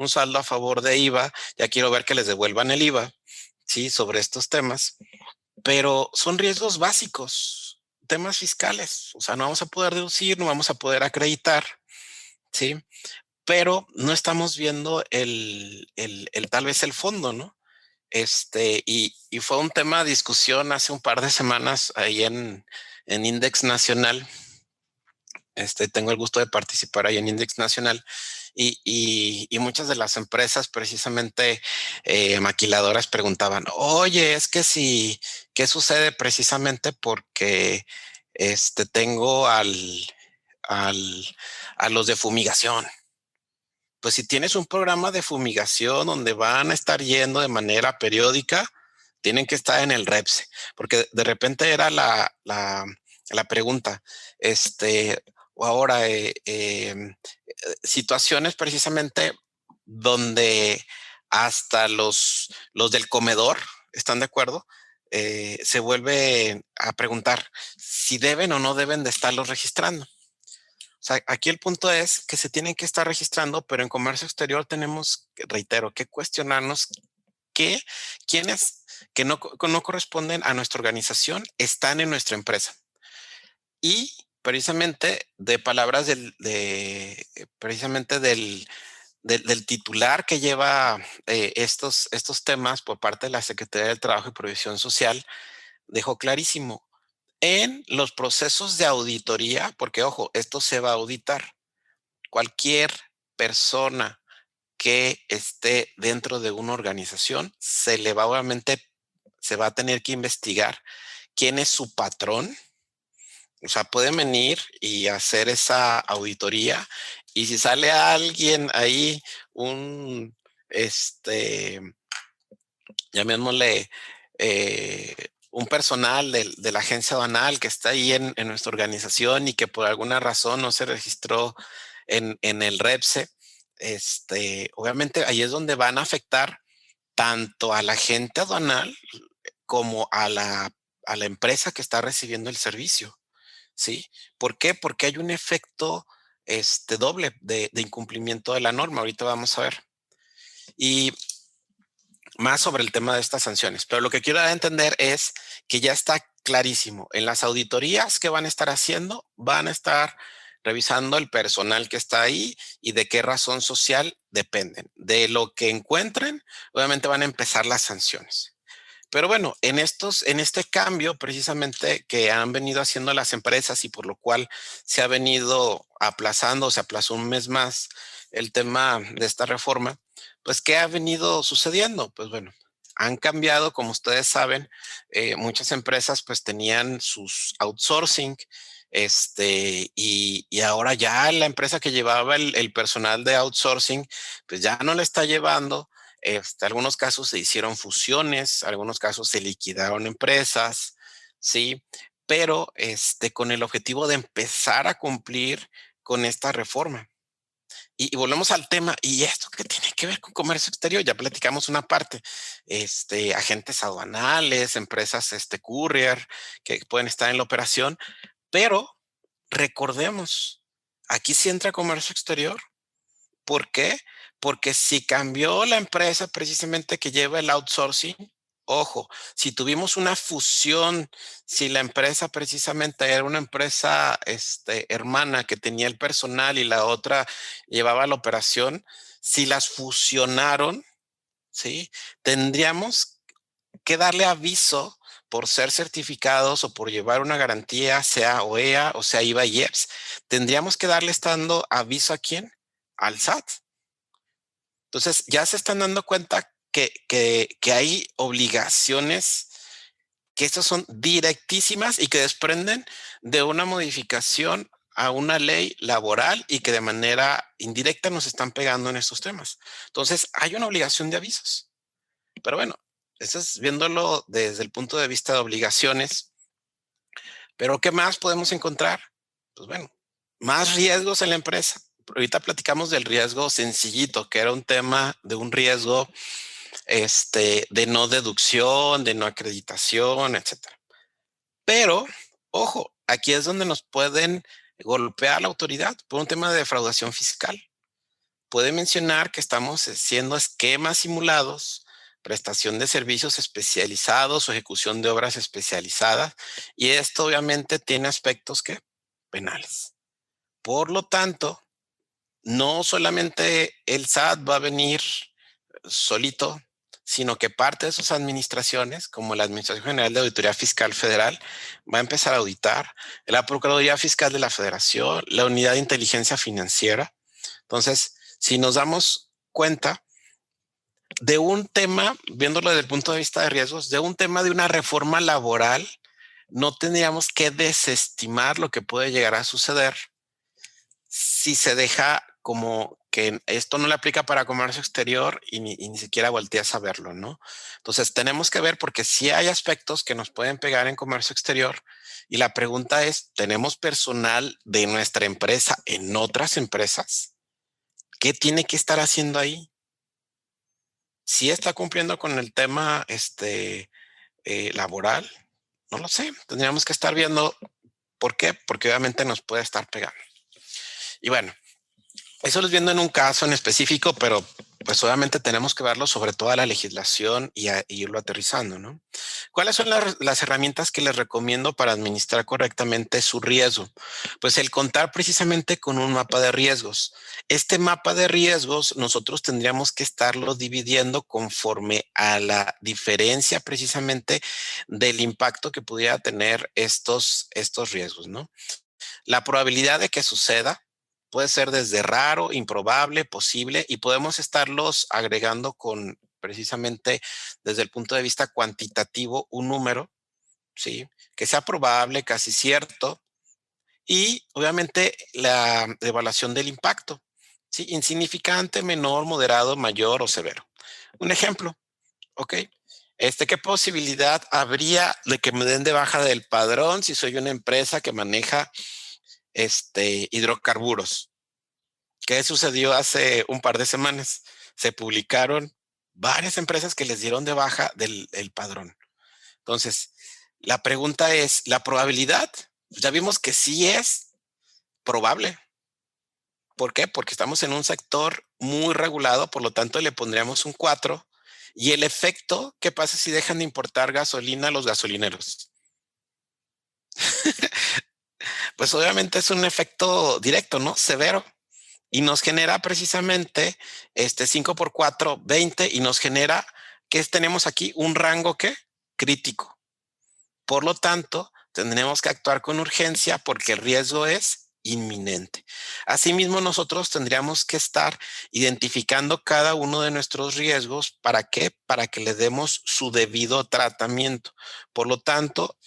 saldo a favor de IVA. Ya quiero ver que les devuelvan el IVA, sí, sobre estos temas, pero son riesgos básicos, temas fiscales. O sea, no vamos a poder deducir, no vamos a poder acreditar, sí, pero no estamos viendo tal vez el fondo, ¿no? Y fue un tema de discusión hace un par de semanas ahí en Index Nacional. Tengo el gusto de participar ahí en Index Nacional, y muchas de las empresas precisamente maquiladoras preguntaban, oye, es que si, ¿qué sucede precisamente porque tengo a los de fumigación? Pues si tienes un programa de fumigación donde van a estar yendo de manera periódica, tienen que estar en el REPSE, porque de repente era la pregunta, o ahora situaciones precisamente donde hasta los del comedor están de acuerdo, se vuelve a preguntar si deben o no deben de estarlos registrando. O sea, aquí el punto es que se tienen que estar registrando, pero en comercio exterior tenemos, reitero, que cuestionarnos quiénes que no corresponden a nuestra organización están en nuestra empresa. Y precisamente de palabras precisamente del titular que lleva estos temas por parte de la Secretaría del Trabajo y Previsión Social, dejó clarísimo en los procesos de auditoría, porque ojo, esto se va a auditar. Cualquier persona que esté dentro de una organización se va a tener que investigar quién es su patrón. O sea, pueden venir y hacer esa auditoría, y si sale alguien ahí, llamémosle un personal de la agencia aduanal que está ahí en nuestra organización y que por alguna razón no se registró en el REPSE, obviamente ahí es donde van a afectar tanto a la agente aduanal como a la empresa que está recibiendo el servicio, ¿sí? ¿Por qué? Porque hay un efecto doble de incumplimiento de la norma. Ahorita vamos a ver. Y más sobre el tema de estas sanciones, pero lo que quiero dar a entender es que ya está clarísimo. En las auditorías que van a estar haciendo, van a estar revisando el personal que está ahí y de qué razón social dependen. De lo que encuentren, obviamente van a empezar las sanciones. Pero bueno, en este cambio precisamente que han venido haciendo las empresas y por lo cual se ha venido aplazando, se aplazó un mes más el tema de esta reforma, pues ¿qué ha venido sucediendo? Pues bueno, han cambiado, como ustedes saben, muchas empresas pues tenían sus outsourcing, y ahora ya la empresa que llevaba el personal de outsourcing, pues ya no le está llevando. Algunos casos se hicieron fusiones, algunos casos se liquidaron empresas, ¿sí? Pero con el objetivo de empezar a cumplir con esta reforma. Y volvemos al tema, ¿y esto qué tiene que ver con comercio exterior? Ya platicamos una parte, agentes aduanales, empresas courier que pueden estar en la operación, pero recordemos, aquí sí entra comercio exterior. ¿Por qué? Porque si cambió la empresa precisamente que lleva el outsourcing, Ojo, si tuvimos una fusión, si la empresa precisamente era una empresa hermana que tenía el personal y la otra llevaba la operación, si las fusionaron, ¿sí? Tendríamos que darle aviso por ser certificados o por llevar una garantía, sea OEA o sea IVA y IEPS. Tendríamos que darle estando aviso ¿a quién? Al SAT. Entonces, ya se están dando cuenta que hay obligaciones que estas son directísimas y que desprenden de una modificación a una ley laboral y que de manera indirecta nos están pegando en estos temas. Entonces, hay una obligación de avisos. Pero bueno, eso es viéndolo desde el punto de vista de obligaciones. Pero ¿qué más podemos encontrar? Pues bueno, más riesgos en la empresa. Ahorita platicamos del riesgo sencillito, que era un tema de un riesgo de no deducción, de no acreditación, etcétera. Pero, ojo, aquí es donde nos pueden golpear la autoridad por un tema de defraudación fiscal. Puede mencionar que estamos haciendo esquemas simulados, prestación de servicios especializados o ejecución de obras especializadas, y esto obviamente tiene aspectos que penales. Por lo tanto, no solamente el SAT va a venir solito, sino que parte de sus administraciones, como la Administración General de Auditoría Fiscal Federal, va a empezar a auditar, la Procuraduría Fiscal de la Federación, la Unidad de Inteligencia Financiera. Entonces, si nos damos cuenta de un tema, viéndolo desde el punto de vista de riesgos, de un tema de una reforma laboral, no tendríamos que desestimar lo que puede llegar a suceder si se deja como que esto no le aplica para comercio exterior y ni siquiera volteas a verlo, ¿no? Entonces tenemos que ver porque sí hay aspectos que nos pueden pegar en comercio exterior y la pregunta es, ¿tenemos personal de nuestra empresa en otras empresas? ¿Qué tiene que estar haciendo ahí? ¿Sí está cumpliendo con el tema laboral? No lo sé, tendríamos que estar viendo por qué, porque obviamente nos puede estar pegando. Y bueno, eso lo es viendo en un caso en específico, pero pues obviamente tenemos que verlo sobre toda la legislación y irlo aterrizando, ¿no? ¿Cuáles son las herramientas que les recomiendo para administrar correctamente su riesgo? Pues el contar precisamente con un mapa de riesgos. Este mapa de riesgos nosotros tendríamos que estarlo dividiendo conforme a la diferencia precisamente del impacto que pudiera tener estos riesgos, ¿no? La probabilidad de que suceda puede ser desde raro, improbable, posible, y podemos estarlos agregando con precisamente desde el punto de vista cuantitativo un número, ¿sí? Que sea probable, casi cierto, y obviamente la evaluación del impacto, ¿sí? Insignificante, menor, moderado, mayor o severo. Un ejemplo, ¿ok? ¿Qué posibilidad habría de que me den de baja del padrón si soy una empresa que maneja hidrocarburos? ¿Qué sucedió hace un par de semanas? Se publicaron varias empresas que les dieron de baja del padrón. Entonces, la pregunta es, ¿la probabilidad? Ya vimos que sí es probable. ¿Por qué? Porque estamos en un sector muy regulado, por lo tanto le pondríamos un 4. Y el efecto, ¿qué pasa si dejan de importar gasolina a los gasolineros? Pues obviamente es un efecto directo, ¿no? Severo. Y nos genera precisamente 5 por 4, 20, y nos genera que tenemos aquí un rango ¿qué? Crítico. Por lo tanto, tendremos que actuar con urgencia porque el riesgo es inminente. Asimismo, nosotros tendríamos que estar identificando cada uno de nuestros riesgos. ¿Para qué? Para que le demos su debido tratamiento. Por lo tanto,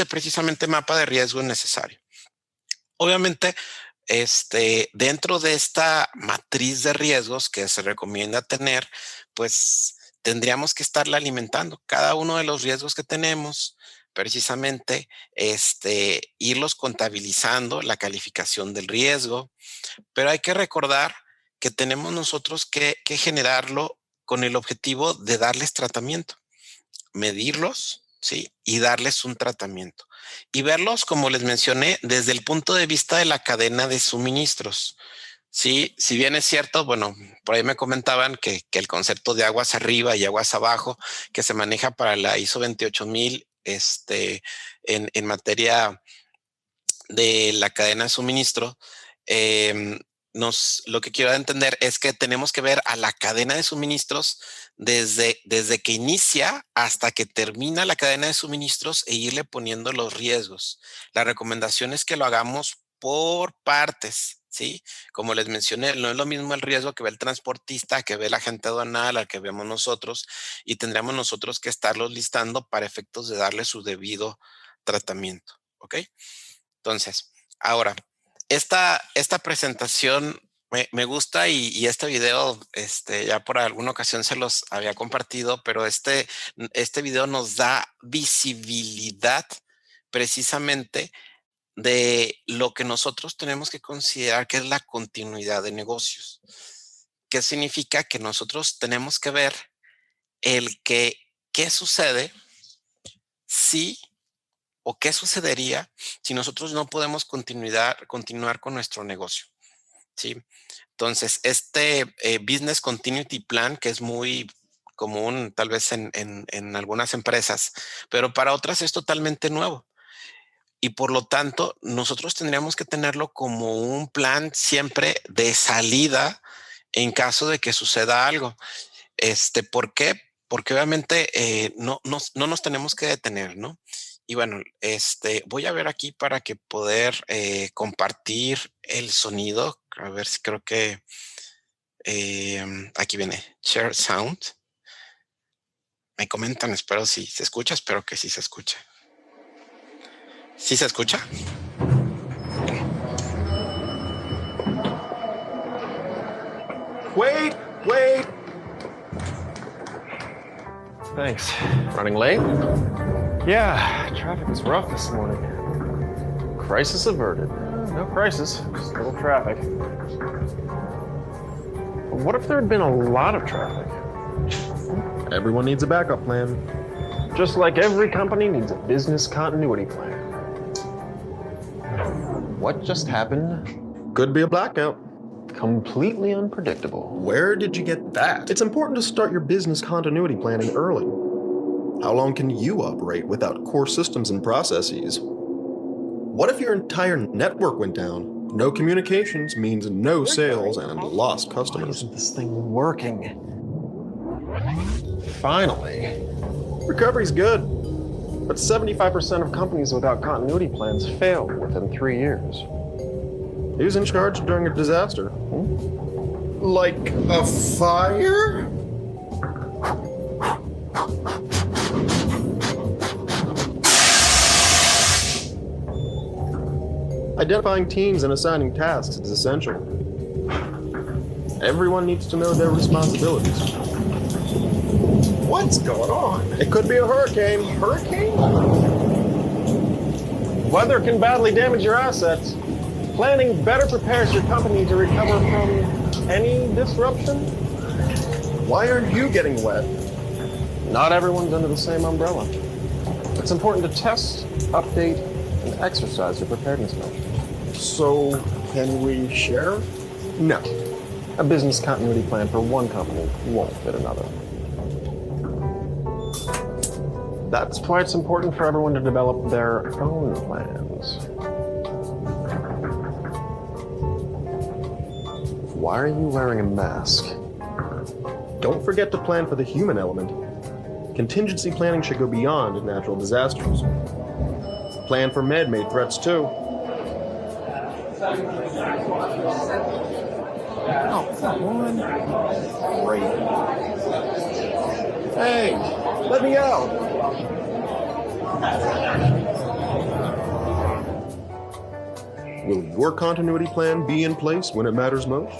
precisamente mapa de riesgo es necesario. Obviamente, dentro de esta matriz de riesgos que se recomienda tener, pues tendríamos que estarla alimentando. Cada uno de los riesgos que tenemos, precisamente, irlos contabilizando, la calificación del riesgo, pero hay que recordar que tenemos nosotros que generarlo con el objetivo de darles tratamiento, medirlos, ¿sí? Y darles un tratamiento. Y verlos, como les mencioné, desde el punto de vista de la cadena de suministros. Sí, si bien es cierto, bueno, por ahí me comentaban que el concepto de aguas arriba y aguas abajo que se maneja para la ISO 28000 en materia de la cadena de suministro, lo que quiero entender es que tenemos que ver a la cadena de suministros desde que inicia hasta que termina la cadena de suministros e irle poniendo los riesgos. La recomendación es que lo hagamos por partes, ¿sí? Como les mencioné, no es lo mismo el riesgo que ve el transportista, que ve la agente aduanal, al que vemos nosotros, y tendríamos nosotros que estarlos listando para efectos de darle su debido tratamiento, ¿ok? Entonces, ahora, esta presentación me gusta y este video, ya por alguna ocasión se los había compartido, pero este video nos da visibilidad precisamente de lo que nosotros tenemos que considerar que es la continuidad de negocios. ¿Qué significa? Que nosotros tenemos que ver qué sucede si o qué sucedería si nosotros no podemos continuar con nuestro negocio, ¿sí? Entonces, Business Continuity Plan, que es muy común tal vez en algunas empresas, pero para otras es totalmente nuevo. Y por lo tanto, nosotros tendríamos que tenerlo como un plan siempre de salida en caso de que suceda algo. ¿Por qué? Porque obviamente no nos tenemos que detener, ¿no? Y bueno, voy a ver aquí para que poder compartir el sonido. A ver si creo que aquí viene Share Sound. Me comentan, espero si se escucha, espero que sí se escuche. ¿Sí se escucha? Wait. Thanks. Running late? Yeah, traffic was rough this morning. Crisis averted. No crisis, just a little traffic. But what if there had been a lot of traffic? Everyone needs a backup plan. Just like every company needs a business continuity plan. What just happened? Could be a blackout. Completely unpredictable. Where did you get that? It's important to start your business continuity planning early. How long can you operate without core systems and processes? What if your entire network went down? No communications means no sales and lost customers. Why isn't this thing working? Finally. Recovery's good, but 75% of companies without continuity plans fail within 3 years. Who's in charge during a disaster? Like a fire? Identifying teams and assigning tasks is essential. Everyone needs to know their responsibilities. What's going on? It could be a hurricane. Hurricane? Weather can badly damage your assets. Planning better prepares your company to recover from any disruption. Why aren't you getting wet? Not everyone's under the same umbrella. It's important to test, update, and exercise your preparedness measures. So, can we share? No. A business continuity plan for one company won't fit another. That's why it's important for everyone to develop their own plans. Why are you wearing a mask? Don't forget to plan for the human element. Contingency planning should go beyond natural disasters. Plan for man-made threats, too. Oh, come on. Great. Hey, let me out. Will your continuity plan be in place when it matters most?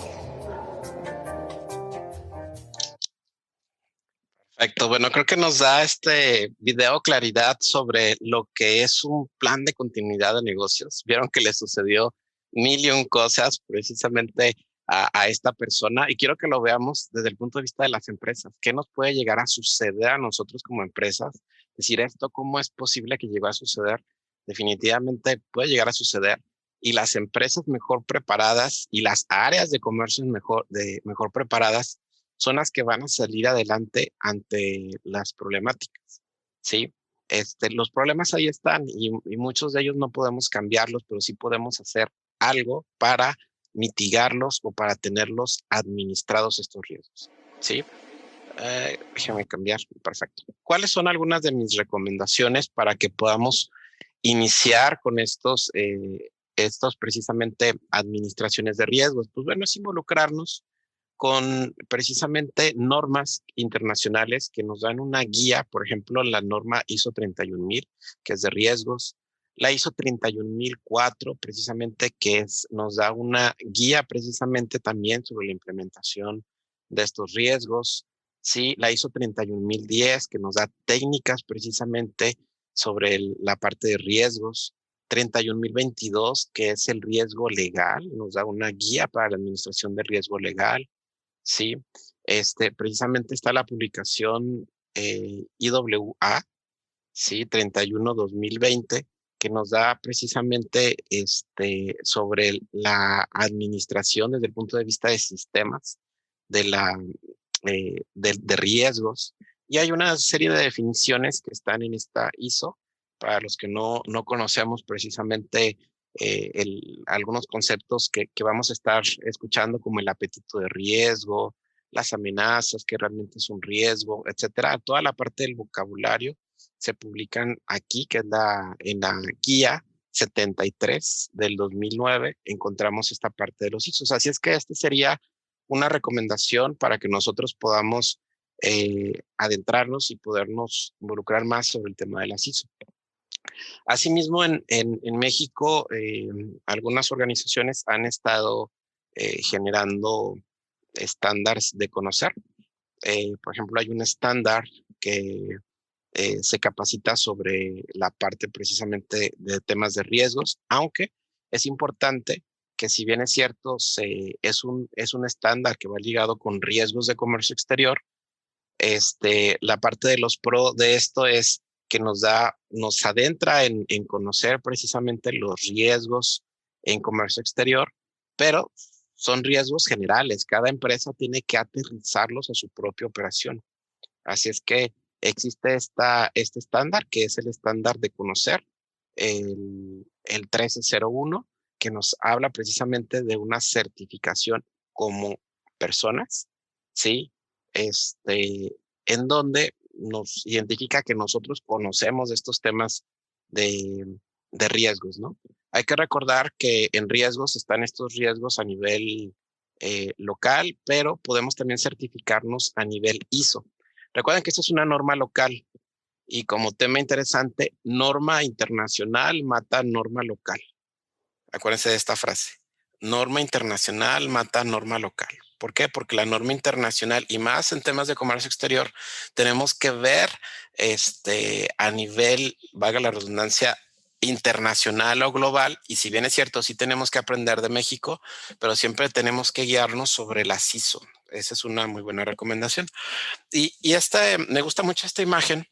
Perfecto. Bueno, creo que nos da este video claridad sobre lo que es un plan de continuidad de negocios. Vieron que le sucedió mil y un cosas precisamente a esta persona y quiero que lo veamos desde el punto de vista de las empresas. ¿Qué nos puede llegar a suceder a nosotros como empresas? Es decir, esto, ¿cómo es posible que llegó a suceder? Definitivamente puede llegar a suceder. y las empresas mejor preparadas y las áreas de comercio mejor preparadas son las que van a salir adelante ante las problemáticas, ¿sí? Los problemas ahí están y muchos de ellos no podemos cambiarlos, pero sí podemos hacer algo para mitigarlos o para tenerlos administrados estos riesgos, ¿sí? Déjame cambiar, perfecto. ¿Cuáles son algunas de mis recomendaciones para que podamos iniciar con estos precisamente administraciones de riesgos? Pues bueno, es involucrarnos con precisamente normas internacionales que nos dan una guía, por ejemplo, la norma ISO 31000, que es de riesgos, la ISO 31004, precisamente, nos da una guía precisamente también sobre la implementación de estos riesgos, sí, la ISO 31010, que nos da técnicas precisamente sobre la parte de riesgos, 31022, que es el riesgo legal, nos da una guía para la administración del riesgo legal, sí, precisamente está la publicación IWA, sí, 31-2020, que nos da precisamente sobre la administración desde el punto de vista de sistemas, de riesgos, y hay una serie de definiciones que están en esta ISO, para los que no conocemos precisamente algunos conceptos que vamos a estar escuchando, como el apetito de riesgo, las amenazas, que realmente es un riesgo, etcétera. Toda la parte del vocabulario se publican aquí, que es en la guía 73 del 2009, encontramos esta parte de los ISOs. Así es que sería una recomendación para que nosotros podamos adentrarnos y podernos involucrar más sobre el tema de las ISO. Asimismo, en México, algunas organizaciones han estado generando estándares de conocer. Por ejemplo, hay un estándar que se capacita sobre la parte precisamente de temas de riesgos, aunque es importante que, si bien es cierto, es un estándar que va ligado con riesgos de comercio exterior, la parte de los pro de esto es que nos adentra en conocer precisamente los riesgos en comercio exterior, pero son riesgos generales. Cada empresa tiene que aterrizarlos a su propia operación. Así es que existe este estándar, que es el estándar de conocer, el 1301, que nos habla precisamente de una certificación como personas, ¿sí? En donde nos identifica que nosotros conocemos estos temas de riesgos, ¿no? Hay que recordar que en riesgos están estos riesgos a nivel local, pero podemos también certificarnos a nivel ISO. Recuerden que esta es una norma local y, como tema interesante, norma internacional mata norma local. Acuérdense de esta frase. Norma internacional mata norma local. ¿Por qué? Porque la norma internacional, y más en temas de comercio exterior, tenemos que ver a nivel, valga la redundancia, internacional o global. Y si bien es cierto, sí tenemos que aprender de México, pero siempre tenemos que guiarnos sobre las ISO. Esa es una muy buena recomendación. Y me gusta mucho esta imagen,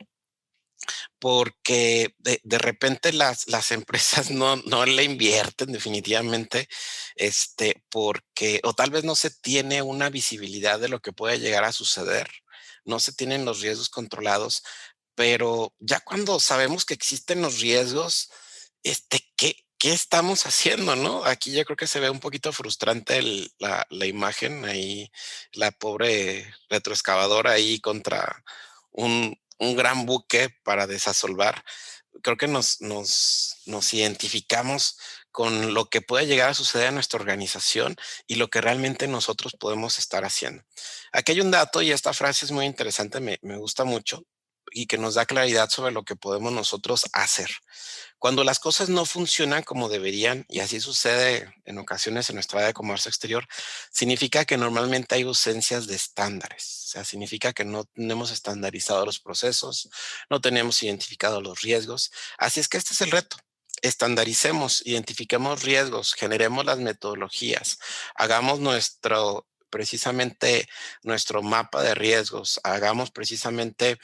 porque de repente las empresas no le invierten definitivamente, porque o tal vez no se tiene una visibilidad de lo que puede llegar a suceder, no se tienen los riesgos controlados, pero ya cuando sabemos que existen los riesgos, ¿qué estamos haciendo, no? Aquí yo creo que se ve un poquito frustrante la imagen ahí, la pobre retroexcavadora ahí contra un gran buque para desasolvar. Creo que nos identificamos con lo que puede llegar a suceder en nuestra organización y lo que realmente nosotros podemos estar haciendo. Aquí hay un dato, y esta frase es muy interesante, me gusta mucho, y que nos da claridad sobre lo que podemos nosotros hacer. Cuando las cosas no funcionan como deberían, y así sucede en ocasiones en nuestra área de comercio exterior, significa que normalmente hay ausencias de estándares. O sea, significa que no tenemos estandarizados los procesos, no tenemos identificados los riesgos. Así es que este es el reto. Estandaricemos, identifiquemos riesgos, generemos las metodologías, hagamos precisamente nuestro mapa de riesgos, hagamos precisamente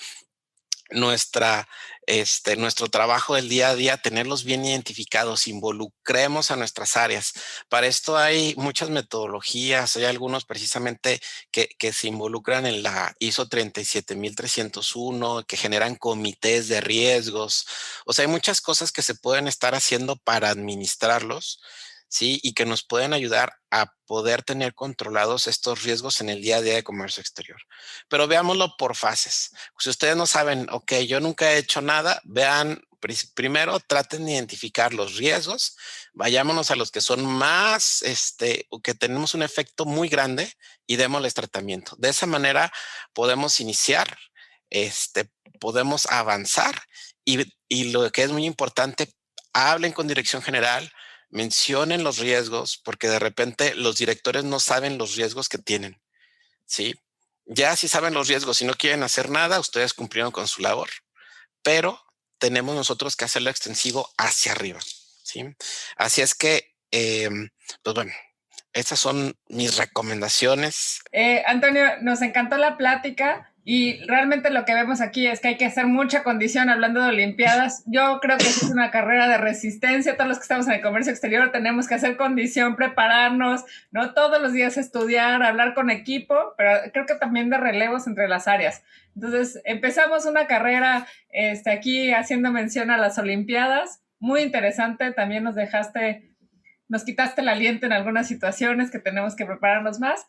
nuestro trabajo del día a día, tenerlos bien identificados, involucremos a nuestras áreas. Para esto hay muchas metodologías, hay algunos precisamente que se involucran en la ISO 37301, que generan comités de riesgos. O sea, hay muchas cosas que se pueden estar haciendo para administrarlos, ¿sí? Y que nos pueden ayudar a poder tener controlados estos riesgos en el día a día de comercio exterior. Pero veámoslo por fases. Si ustedes no saben, ok, yo nunca he hecho nada, vean, primero traten de identificar los riesgos, vayámonos a los que son más, que tenemos un efecto muy grande y démosles tratamiento. De esa manera podemos iniciar, podemos avanzar y lo que es muy importante, hablen con dirección general, mencionen los riesgos, porque de repente los directores no saben los riesgos que tienen, ¿sí? Ya si saben los riesgos y no quieren hacer nada, ustedes cumplieron con su labor, pero tenemos nosotros que hacerlo extensivo hacia arriba, ¿sí? Así es que, pues bueno, estas son mis recomendaciones. Antonio, nos encantó la plática. Y realmente lo que vemos aquí es que hay que hacer mucha condición hablando de Olimpiadas. Yo creo que es una carrera de resistencia. Todos los que estamos en el comercio exterior tenemos que hacer condición, prepararnos, ¿no? Todos los días estudiar, hablar con equipo, pero creo que también de relevos entre las áreas. Entonces, empezamos una carrera aquí haciendo mención a las Olimpiadas. Muy interesante. También nos quitaste el aliento en algunas situaciones que tenemos que prepararnos más.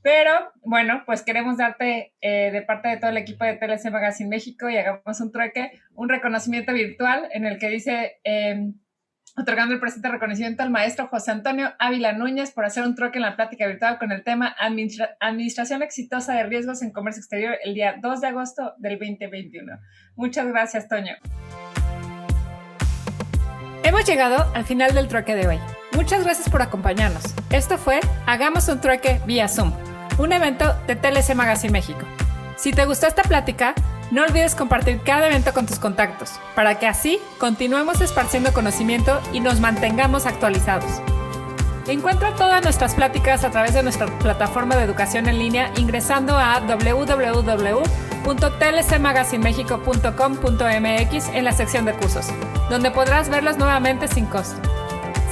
Pero, bueno, pues queremos darte de parte de todo el equipo de TLC Magazine México y hagamos un trueque, un reconocimiento virtual en el que dice, otorgando el presente reconocimiento al maestro José Antonio Ávila Núñez por hacer un trueque en la plática virtual con el tema Administración exitosa de riesgos en comercio exterior el día 2 de agosto del 2021. Muchas gracias, Toño. Hemos llegado al final del trueque de hoy. Muchas gracias por acompañarnos. Esto fue Hagamos un trueque vía Zoom, un evento de TLC Magazine México. Si te gustó esta plática, no olvides compartir cada evento con tus contactos, para que así continuemos esparciendo conocimiento y nos mantengamos actualizados. Encuentra todas nuestras pláticas a través de nuestra plataforma de educación en línea ingresando a www.tlcmagazinemexico.com.mx en la sección de cursos, donde podrás verlas nuevamente sin costo.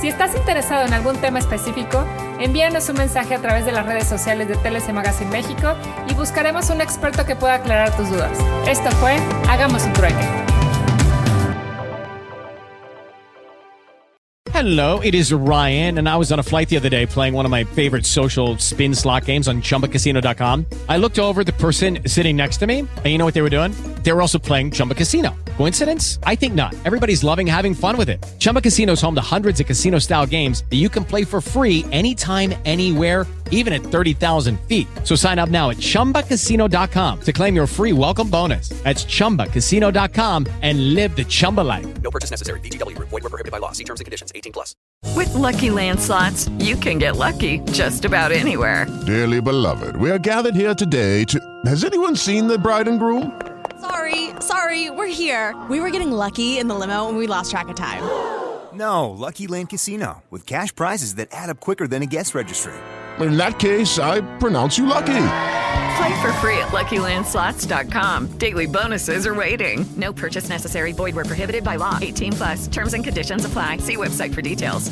Si estás interesado en algún tema específico, envíanos un mensaje a través de las redes sociales de TLC Magazine México y buscaremos un experto que pueda aclarar tus dudas. Esto fue Hagamos un trueque. Hello, it is Ryan, and I was on a flight the other day playing one of my favorite social spin slot games on ChumbaCasino.com. I looked over at the person sitting next to me, and you know what they were doing? They were also playing Chumba Casino. Coincidence? I think not. Everybody's loving having fun with it. Chumba Casino is home to hundreds of casino-style games that you can play for free anytime, anywhere, even at 30,000 feet. So sign up now at ChumbaCasino.com to claim your free welcome bonus. That's ChumbaCasino.com and live the Chumba life. No purchase necessary. VGW. Void were prohibited by law. See terms and conditions. 18+. With Lucky Land Slots, you can get lucky just about anywhere. Dearly beloved, we are gathered here today to... Has anyone seen the bride and groom? Sorry, we're here. We were getting lucky in the limo and we lost track of time. No, Lucky Land Casino, with cash prizes that add up quicker than a guest registry. In that case, I pronounce you lucky. Play for free at LuckyLandSlots.com. Daily bonuses are waiting. No purchase necessary. Void where prohibited by law. 18+. Terms and conditions apply. See website for details.